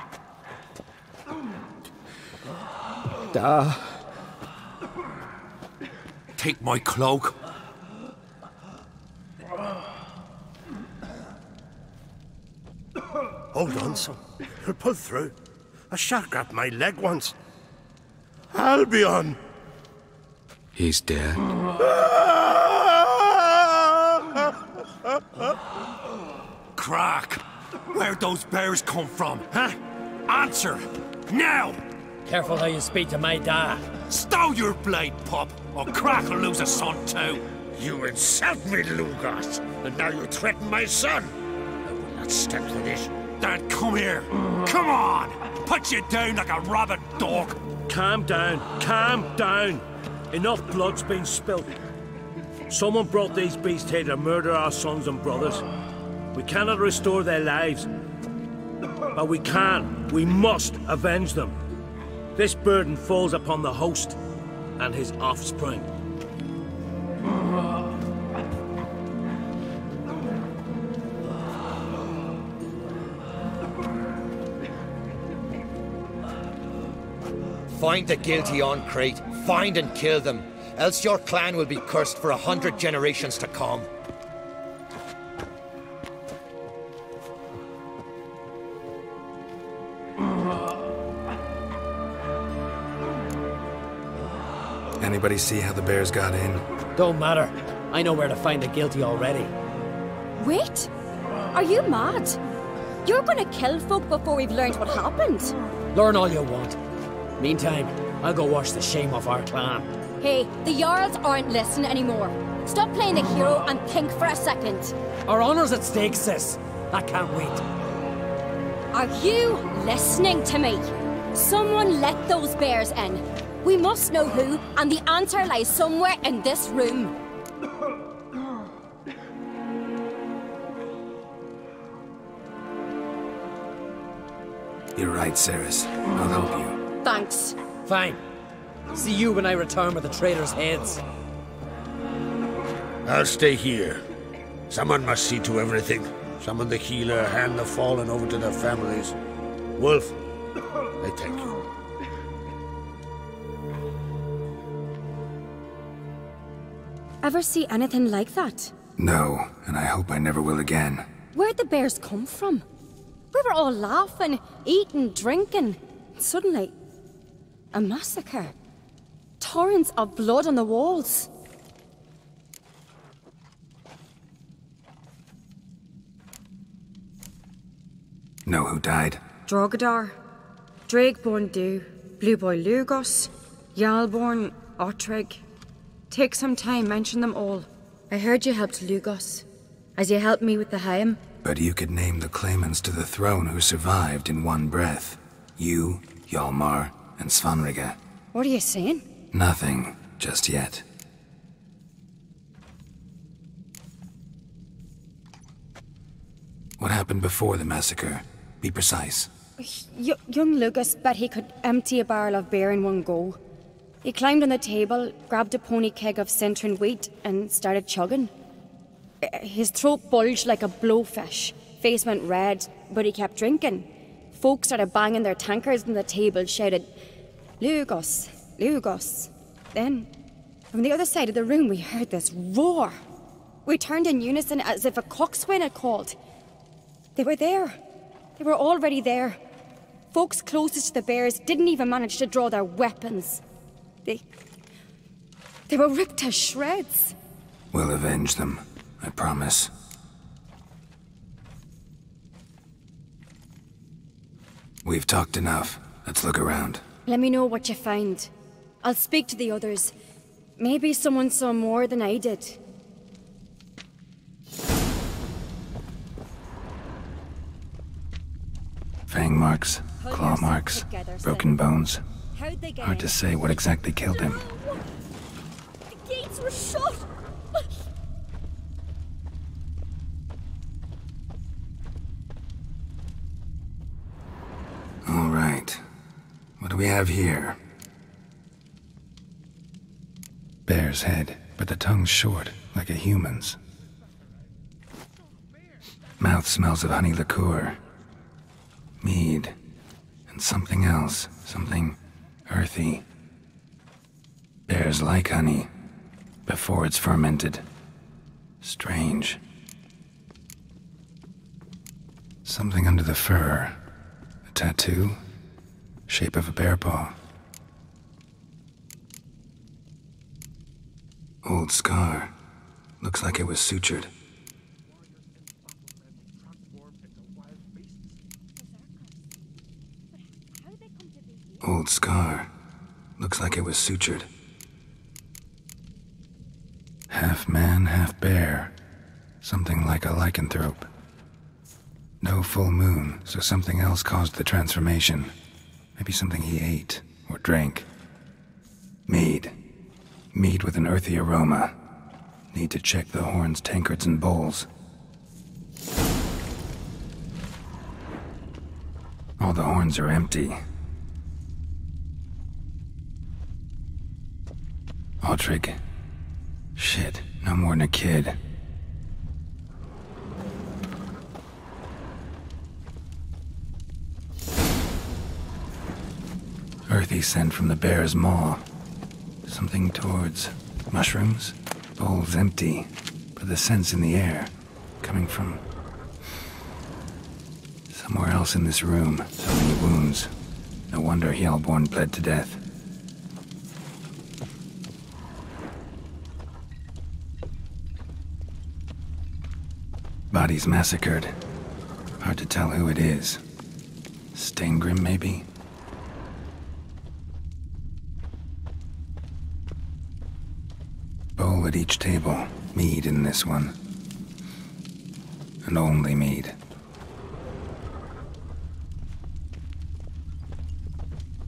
Da. Take my cloak. Hold on, son. You'll pull through. A shark grabbed my leg once. Albion! He's dead. Crack! Where'd those bears come from, huh? Answer! Now! Careful how you speak to my dad. Stow your blade, pup, or Crack will lose a son too. You insult me, Lugas, and now you threaten my son. I will not stand for this. Dad, come here. Come on! Put you down like a rabid dog. Calm down. Calm down. Enough blood's been spilt. Someone brought these beasts here to murder our sons and brothers. We cannot restore their lives. But we can, we must avenge them. This burden falls upon the host and his offspring. Find the guilty on Crete. Find and kill them. Else your clan will be cursed for 100 generations to come. Anybody see how the bears got in? Don't matter. I know where to find the guilty already. Wait! Are you mad? You're gonna kill folk before we've learned what happened? Learn all you want. Meantime, I'll go wash the shame off our clan. Hey, the Jarls aren't listening anymore. Stop playing the hero and think for a second. Our honor's at stake, sis. I can't wait. Are you listening to me? Someone let those bears in. We must know who, and the answer lies somewhere in this room. You're right, Ceres. I'll help you. Thanks. Fine. See you when I return with the traitors' heads. I'll stay here. Someone must see to everything. Summon the healer, hand the fallen over to their families. Wolf, I thank you. Ever see anything like that? No, and I hope I never will again. Where'd the bears come from? We were all laughing, eating, drinking. Suddenly, a massacre. Torrents of blood on the walls. Know who died? Drogadar, Drakeborn Du, Blue Boy Lugos, Yalborn, Otreg. Take some time, mention them all. I heard you helped Lugos, as you helped me with the Haim. But you could name the claimants to the throne who survived in one breath. You, Hjalmar, and Svanrige. What are you saying? Nothing, just yet. What happened before the massacre? Be precise. Young Lucas bet he could empty a barrel of beer in one go. He climbed on the table, grabbed a pony keg of Centron wheat, and started chugging. His throat bulged like a blowfish, face went red, but he kept drinking. Folks started banging their tankards on the table, shouted, "Lugos, Lugos." Then, from the other side of the room, we heard this roar. We turned in unison as if a coxswain had called. They were there. They were already there. Folks closest to the bears didn't even manage to draw their weapons. They were ripped to shreds. We'll avenge them, I promise. We've talked enough. Let's look around. Let me know what you find. I'll speak to the others. Maybe someone saw more than I did. Fang marks, claw marks, broken bones. Hard to say what exactly killed him. The gates were shut! All right. What do we have here? Bear's head, but the tongue's short, like a human's. Mouth smells of honey liqueur. Mead. And something else. Something earthy. Bears like honey. Before it's fermented. Strange. Something under the fur. A tattoo? Shape of a bear paw. Old scar. Looks like it was sutured. Old scar. Looks like it was sutured. Half man, half bear. Something like a lycanthrope. No full moon, so something else caused the transformation. Maybe something he ate or drank. Mead. Mead with an earthy aroma. Need to check the horns, tankards, and bowls. All the horns are empty. Otrig. Shit, no more than a kid. Earthy scent from the bear's maw. Something towards mushrooms? Bowl's empty, but the scent's in the air. Coming from somewhere else in this room. So many wounds. No wonder Hjalborn bled to death. Bodies massacred. Hard to tell who it is. Steingrim, maybe? Bowl at each table. Mead in this one. And only mead.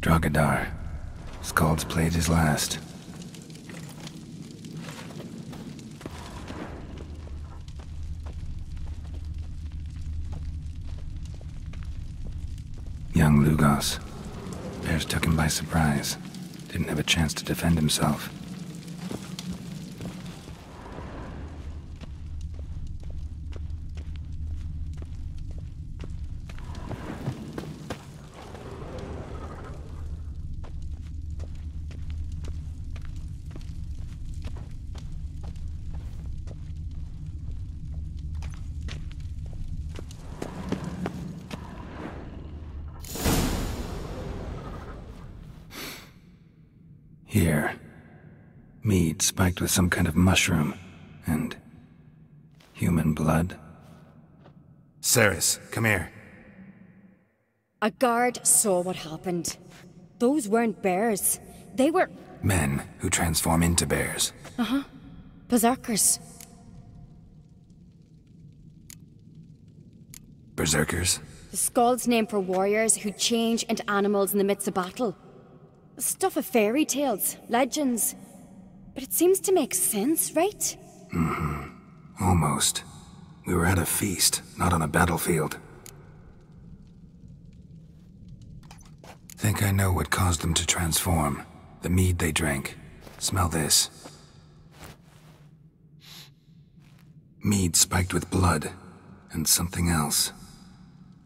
Drogadar. Skald's played his last. Young Lugos. Bears took him by surprise. Didn't have a chance to defend himself. Here. Mead spiked with some kind of mushroom. And human blood. Ceres, come here. A guard saw what happened. Those weren't bears. They were... Men who transform into bears. Uh-huh. Berserkers. Berserkers? The Skald's name for warriors who change into animals in the midst of battle. Stuff of fairy tales, legends. But it seems to make sense, right? Mm-hmm. Almost. We were at a feast, not on a battlefield. Think I know what caused them to transform. The mead they drank. Smell this. Mead spiked with blood. And something else.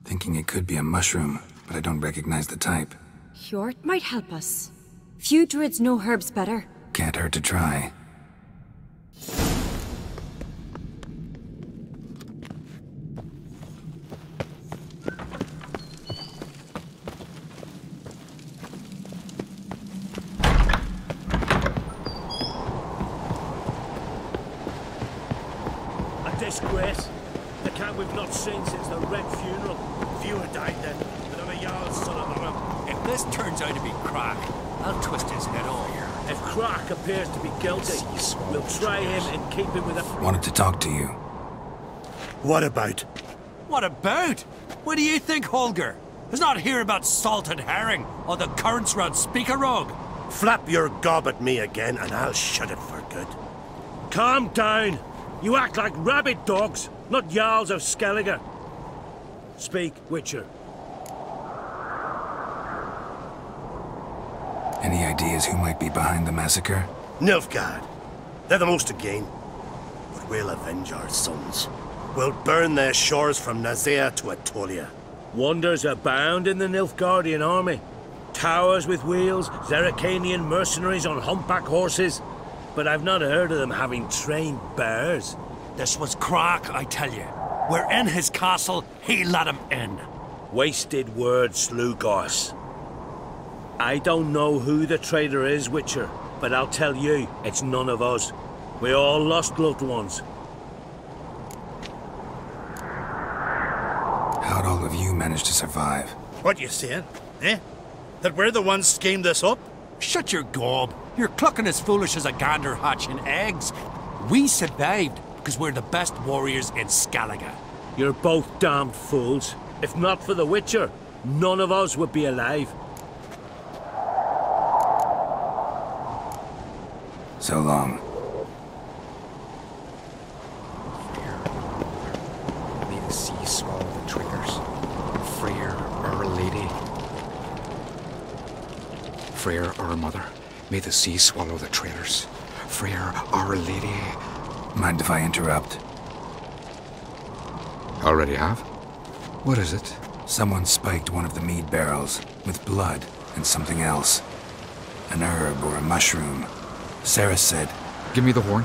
Thinking it could be a mushroom, but I don't recognize the type. Hjort might help us. Few druids know herbs better. Can't hurt to try. A disgrace. The cat we've not seen since the Red funeral. Fewer died then, but I'm a Jarl's son of the rum. If this turns out to be Crack, I'll twist his head off. If Crack appears to be guilty, we'll try him and keep him with a... Wanted to talk to you. What about? What about? What do you think, Holger? Is not here about salted herring or the currents round Speakerog. Flap your gob at me again and I'll shut it for good. Calm down. You act like rabid dogs, not Jarls of Skellige. Speak, Witcher. Any ideas who might be behind the massacre? Nilfgaard. They're the most to gain. But we'll avenge our sons. We'll burn their shores from Nazea to Atolia. Wonders abound in the Nilfgaardian army. Towers with wheels, Zerrikanian mercenaries on humpback horses. But I've not heard of them having trained bears. This was Crack, I tell you. We're in his castle, he let him in. Wasted words, Slugos. I don't know who the traitor is, Witcher, but I'll tell you, it's none of us. We all lost loved ones. How'd all of you manage to survive? What you saying, eh? That we're the ones schemed this up? Shut your gob. You're clucking as foolish as a gander hatching eggs. We survived because we're the best warriors in Skellige. You're both damned fools. If not for the Witcher, none of us would be alive. So long. May the sea swallow the triggers. Freyr, our lady. Freyr, our mother. May the sea swallow the traitors. Freyr, our lady. Mind if I interrupt? Already have? What is it? Someone spiked one of the mead barrels with blood and something else. An herb or a mushroom. Sarah said... Give me the horn.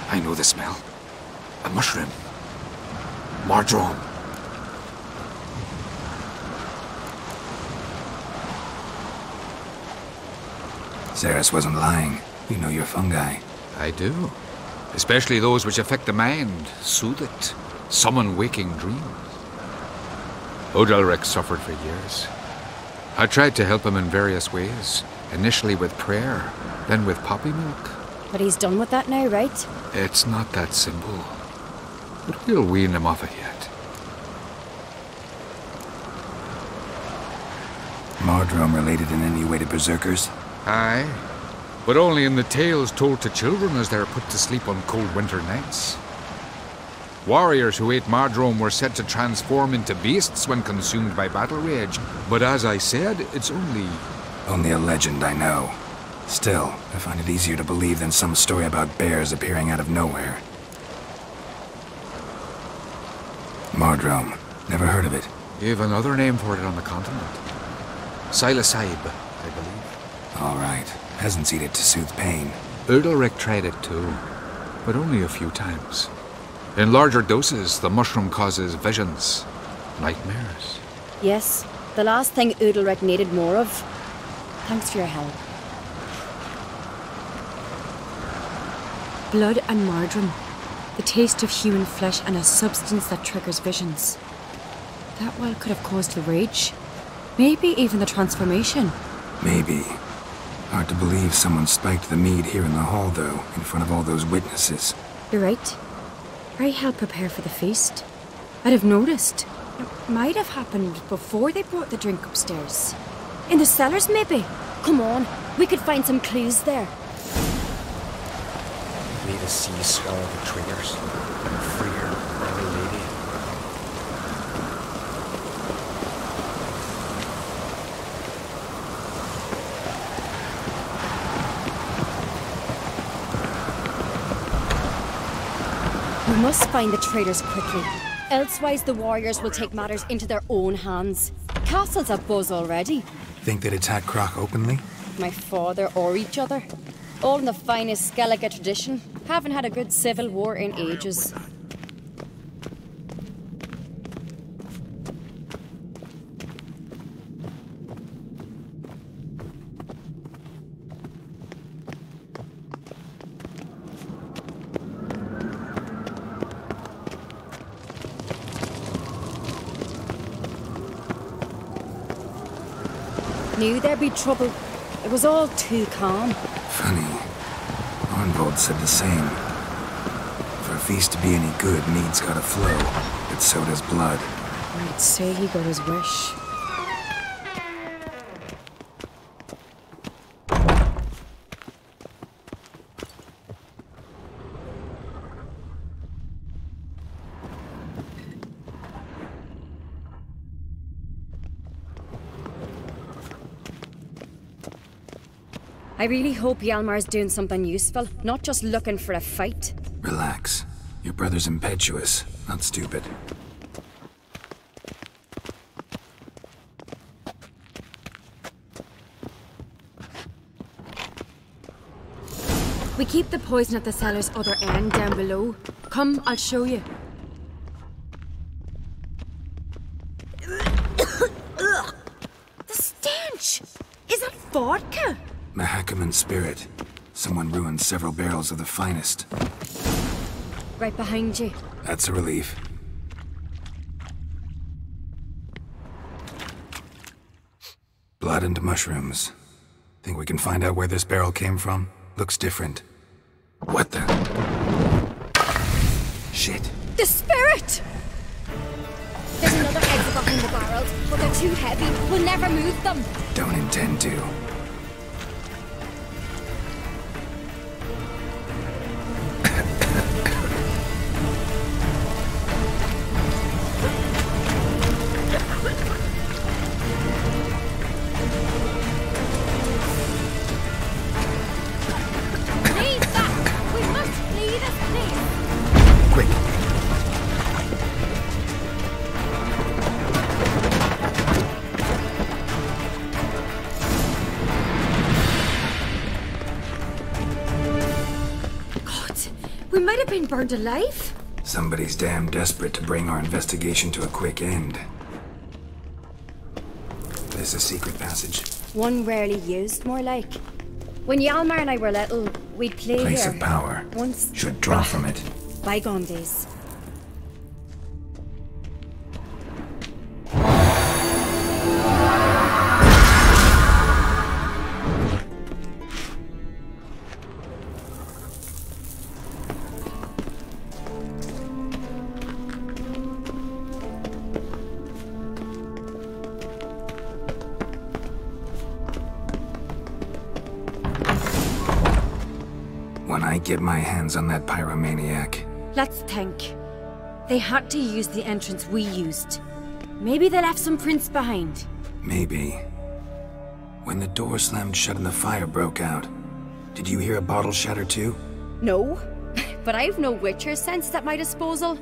I know the smell. A mushroom. Mardrome. Ceres wasn't lying. You know your fungi. I do. Especially those which affect the mind, soothe it, summon waking dreams. Odalric suffered for years. I tried to help him in various ways, initially with prayer, then with poppy milk. But he's done with that now, right? It's not that simple. But we'll wean him off it yet. Mardrome related in any way to berserkers? Aye, but only in the tales told to children as they're put to sleep on cold winter nights. Warriors who ate Mardrome were said to transform into beasts when consumed by battle rage, but as I said, it's only... Only a legend, I know. Still, I find it easier to believe than some story about bears appearing out of nowhere. Mardrome. Never heard of it. You've another name for it on the continent. Silasaib, I believe. All right. Peasants eat it to soothe pain. Udalric tried it too, but only a few times. In larger doses, the mushroom causes visions, nightmares. Yes, the last thing Udalric needed more of. Thanks for your help. Blood and marjoram. The taste of human flesh and a substance that triggers visions. That well could have caused the rage. Maybe even the transformation. Maybe. Hard to believe someone spiked the mead here in the hall, though, in front of all those witnesses. You're right. I helped prepare for the feast. I'd have noticed. It might have happened before they brought the drink upstairs. In the cellars, maybe? Come on, we could find some clues there. We need to seize all the traitors and free her, my lady. We must find the traitors quickly. Elsewise, the warriors will take matters into their own hands. Castle's abuzz already. Think they'd attack Croc openly? My father or each other. All in the finest Skellige tradition. Haven't had a good civil war in ages. Knew there'd be trouble. It was all too calm. Funny. Arnvold said the same. For a feast to be any good, mead's gotta flow, but so does blood. I'd say he got his wish. I really hope Hjalmar's doing something useful, not just looking for a fight. Relax. Your brother's impetuous, not stupid. We keep the poison at the cellar's other end down below. Come, I'll show you. The stench! Is that vodka? Mahakaman spirit. Someone ruined several barrels of the finest. Right behind you. That's a relief. Blood and mushrooms. Think we can find out where this barrel came from? Looks different. What the? Shit. The spirit! There's another exit behind the barrels, but they're too heavy. We'll never move them. Don't intend to. We might have been burned alive. Somebody's damn desperate to bring our investigation to a quick end. There's a secret passage. One rarely used, more like. When Hjalmar and I were little, we'd play here. Place of power. Once. Should draw from it. Bygone days. When I get my hands on that pyromaniac. Let's think. They had to use the entrance we used. Maybe they left some prints behind. Maybe. When the door slammed shut and the fire broke out, did you hear a bottle shatter too? No, but I've no Witcher sense at my disposal.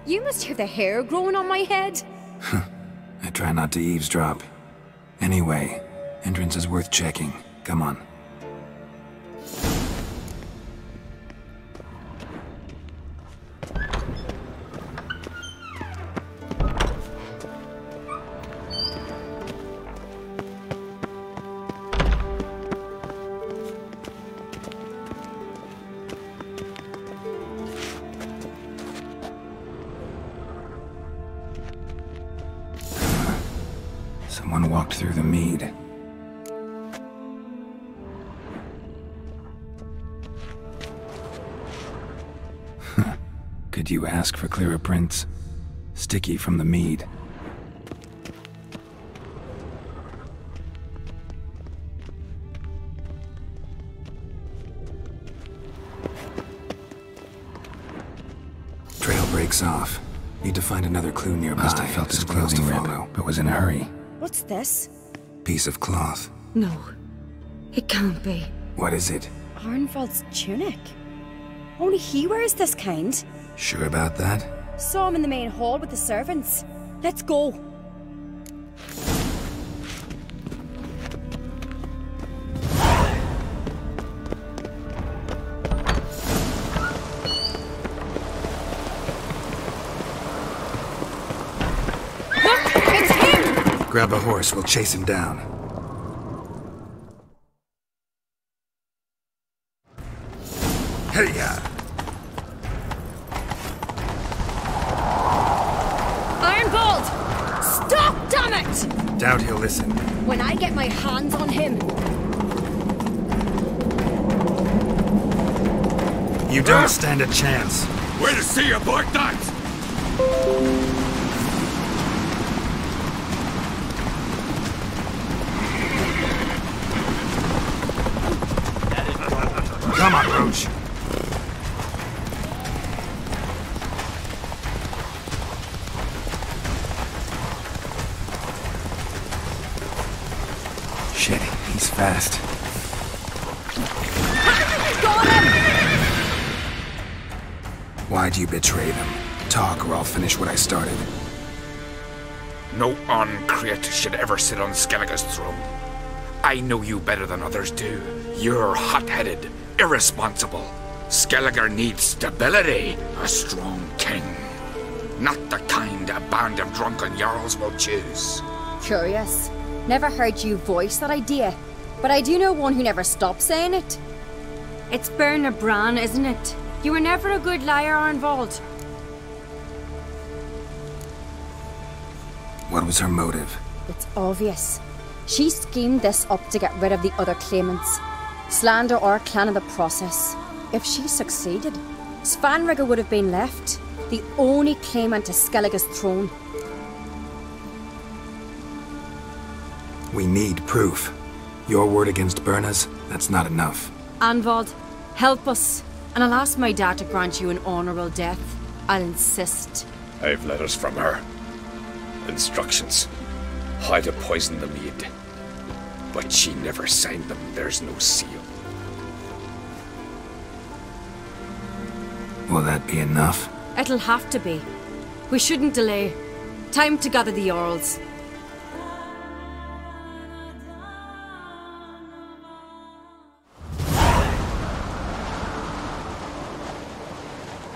You must hear the hair growing on my head. I try not to eavesdrop. Anyway, entrance is worth checking. Come on. Someone walked through the mead. Could you ask for clearer prints? Sticky from the mead. Trail breaks off. Need to find another clue nearby. Must have felt his clothing rip, but was in a hurry. What's this? Piece of cloth. No. It can't be. What is it? Arnvald's tunic. Only he wears this kind. Sure about that? Saw him in the main hall with the servants. Let's go. Look! It's him! Grab a horse, we'll chase him down. Hey-ya! Stop, damn it! Doubt he'll listen. When I get my hands on him... You don't stand a chance. Way to see you, boy nuts! Come on, Roach. Shit, he's fast. Got him! Why'd you betray them? Talk or I'll finish what I started. No Ancrete should ever sit on Skellige's throne. I know you better than others do. You're hot-headed, irresponsible. Skellige needs stability, a strong king. Not the kind a band of drunken jarls will choose. Curious. Never heard you voice that idea, but I do know one who never stops saying it. It's Bernard Bran, isn't it? You were never a good liar, Arnvald. What was her motive? It's obvious. She schemed this up to get rid of the other claimants. Slander our clan in the process. If she succeeded, Svanrige would have been left, the only claimant to Skellige's throne. We need proof. Your word against Berna's, that's not enough. Arnvald, help us, and I'll ask my dad to grant you an honourable death. I'll insist. I've letters from her. Instructions. How to poison the mead. But she never signed them. There's no seal. Will that be enough? It'll have to be. We shouldn't delay. Time to gather the Jarls.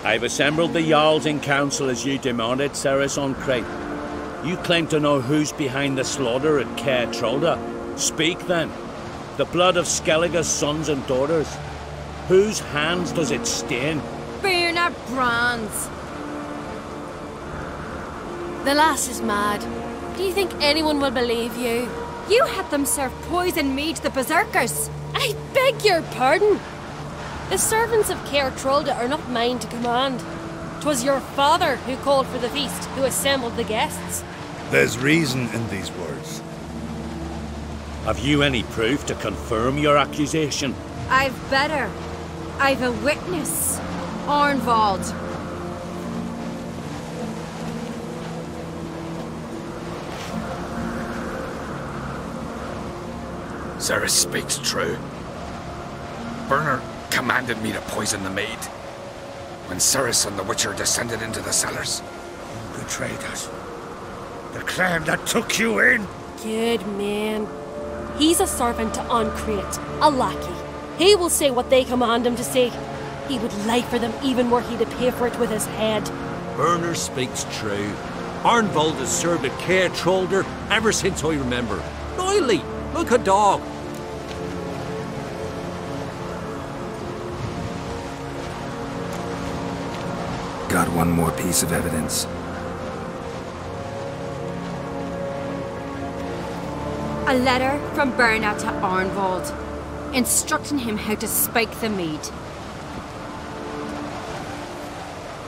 I've assembled the Jarls in council as you demanded, Ceres Ancrete. You claim to know who's behind the slaughter at Caer Trolda. Speak then. The blood of Skellige's sons and daughters. Whose hands does it stain? Bernard Bran's. The lass is mad. Do you think anyone will believe you? You had them serve poison mead to the berserkers. I beg your pardon. The servants of Caer Trolda are not mine to command. 'Twas your father who called for the feast, who assembled the guests. There's reason in these words. Have you any proof to confirm your accusation? I've better. I've a witness. Arnvald. Ceres speaks true. Bernard commanded me to poison the maid. When Ceres and the Witcher descended into the cellars. You betrayed us. The clan that took you in. Good man. He's a servant to Ancrete, a lackey. He will say what they command him to say. He would lie for them even were he to pay for it with his head. Bernard speaks true. Arnvald has served at Caer Trolda ever since I remember. Loyally, like a dog. Got one more piece of evidence. A letter from Berna to Arnvald, instructing him how to spike the mead.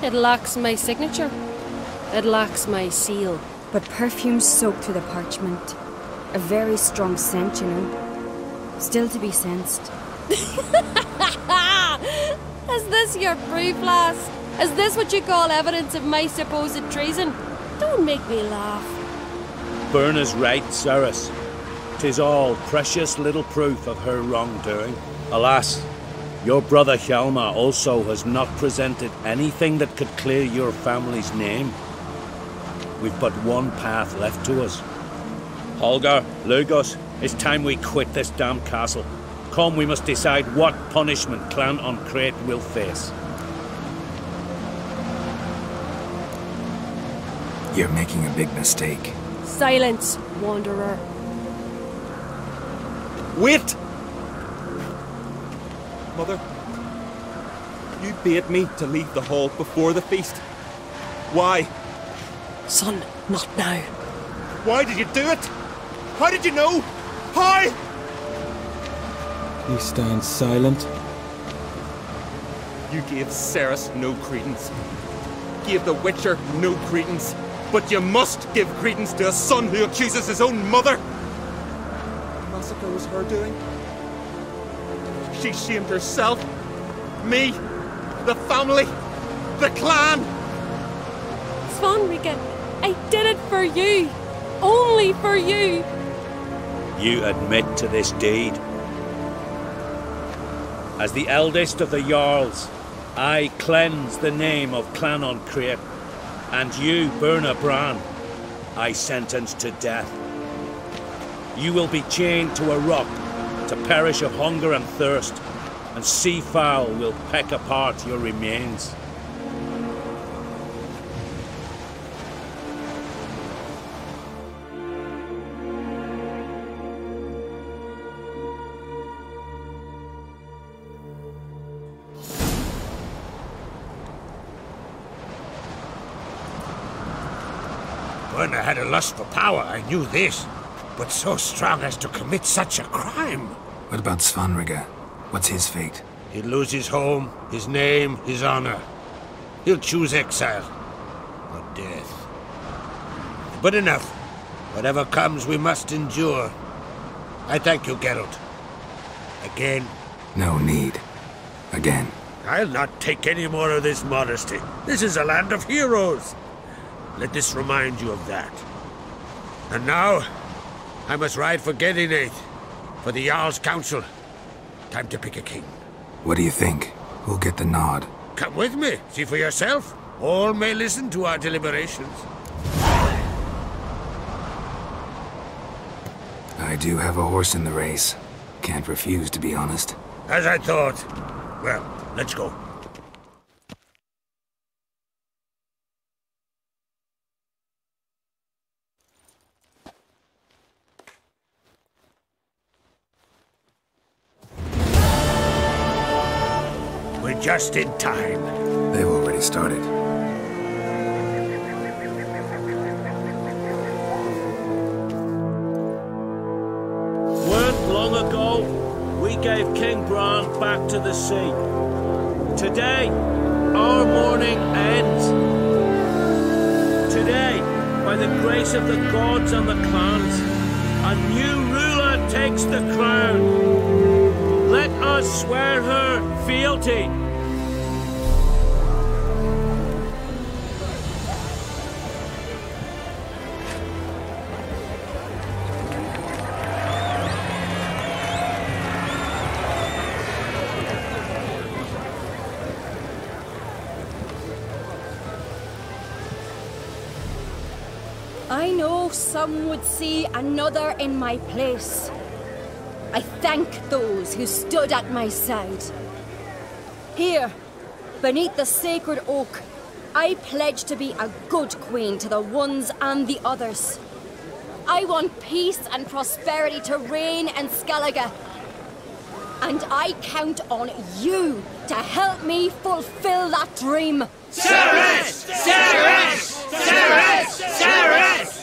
It lacks my signature. It lacks my seal. But perfume soaked through the parchment. A very strong scent, you know. Still to be sensed. Is this your proof, lass? Is this what you call evidence of my supposed treason? Don't make me laugh. Berna's right, Ceres. 'Tis all precious little proof of her wrongdoing. Alas, your brother Hjalmar also has not presented anything that could clear your family's name. We've but one path left to us. Holger, Lugos, it's time we quit this damn castle. Come, we must decide what punishment Clan on Crete will face. You're making a big mistake. Silence, wanderer. Wait! Mother, you bade me to leave the hall before the feast. Why? Son, not now. Why did you do it? How did you know? How? You stand silent. You gave Ceres no credence. Gave the Witcher no credence. But you must give credence to a son who accuses his own mother. The massacre was her doing. She shamed herself, me, the family, the clan. Svanrika, I did it for you. Only for you. You admit to this deed. As the eldest of the Jarls, I cleanse the name of Clan on Crete, and you, Berna Bran, I sentence to death. You will be chained to a rock to perish of hunger and thirst, and sea fowl will peck apart your remains. Berna had a lust for power, I knew this. But so strong as to commit such a crime. What about Svanrika? What's his fate? He'll lose his home, his name, his honor. He'll choose exile, or death. But enough. Whatever comes, we must endure. I thank you, Geralt. Again. No need. Again. I'll not take any more of this modesty. This is a land of heroes. Let this remind you of that. And now, I must ride for Gedinath, for the Jarl's Council. Time to pick a king. What do you think? Who'll get the nod? Come with me, see for yourself. All may listen to our deliberations. I do have a horse in the race. Can't refuse, to be honest. As I thought. Well, let's go. We're just in time. They've already started. Weren't long ago, we gave King Bran back to the sea. Today, our mourning ends. Today, by the grace of the gods and the clans, a new ruler takes the crown. Let us swear her fealty. I know some would see another in my place. I thank those who stood at my side. Here, beneath the sacred oak, I pledge to be a good queen to the ones and the others. I want peace and prosperity to reign in Skellige. And I count on you to help me fulfill that dream. Ceres! Ceres! Ceres! Ceres!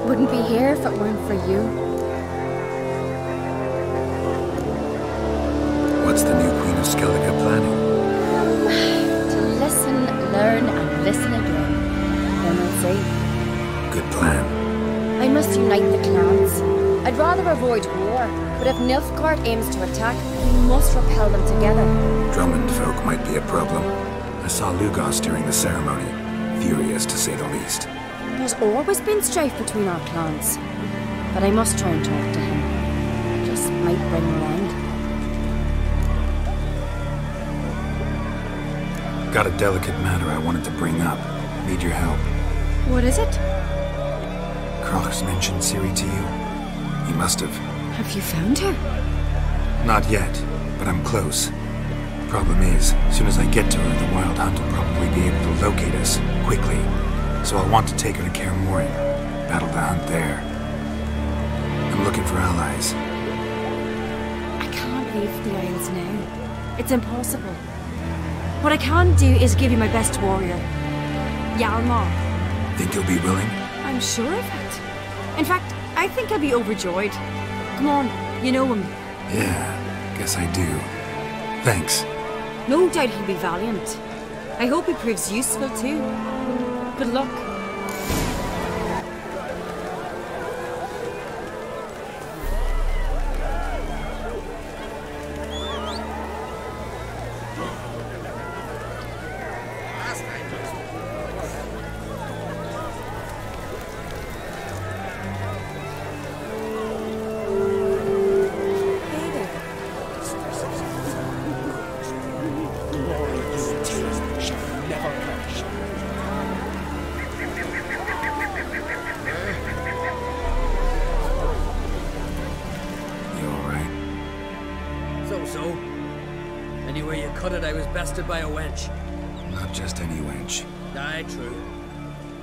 Wouldn't be here if it weren't for you. What's the new Queen of Skellige planning? To listen, learn, and listen again. Then we'll see. Good plan. I must unite the clans. I'd rather avoid war, but if Nilfgaard aims to attack, we must repel them together. Drummond folk might be a problem. I saw Lugos during the ceremony. Furious, to say the least. There's always been strife between our clans. But I must try and talk to him. Just might bring him around. Got a delicate matter I wanted to bring up. Need your help. What is it? Croc's mentioned Ciri to you. He must have. Have you found her? Not yet, but I'm close. Problem is, as soon as I get to her, the Wild Hunt will probably be able to locate us, quickly. So I'll want to take her to Kaer Morhen. Battle the hunt there. I'm looking for allies. I can't leave the Isles now. It's impossible. What I can do is give you my best warrior. Hjalmar. Think you'll be willing? I'm sure of it. In fact, I think I'll be overjoyed. Come on, you know him. Yeah, guess I do. Thanks. No doubt he'll be valiant. I hope he proves useful too. Good luck. So-so. Anyway you cut it, I was bested by a wench. Not just any wench. Aye, true.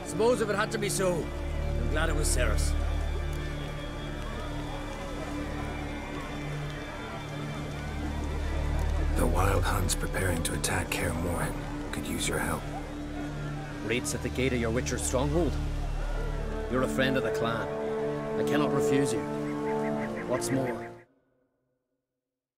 Suppose if it had to be so, I'm glad it was Ceres. The Wild Hunt's preparing to attack Kaer Morhen. Could use your help. Raids at the gate of your Witcher's stronghold. You're a friend of the clan. I cannot refuse you. What's more,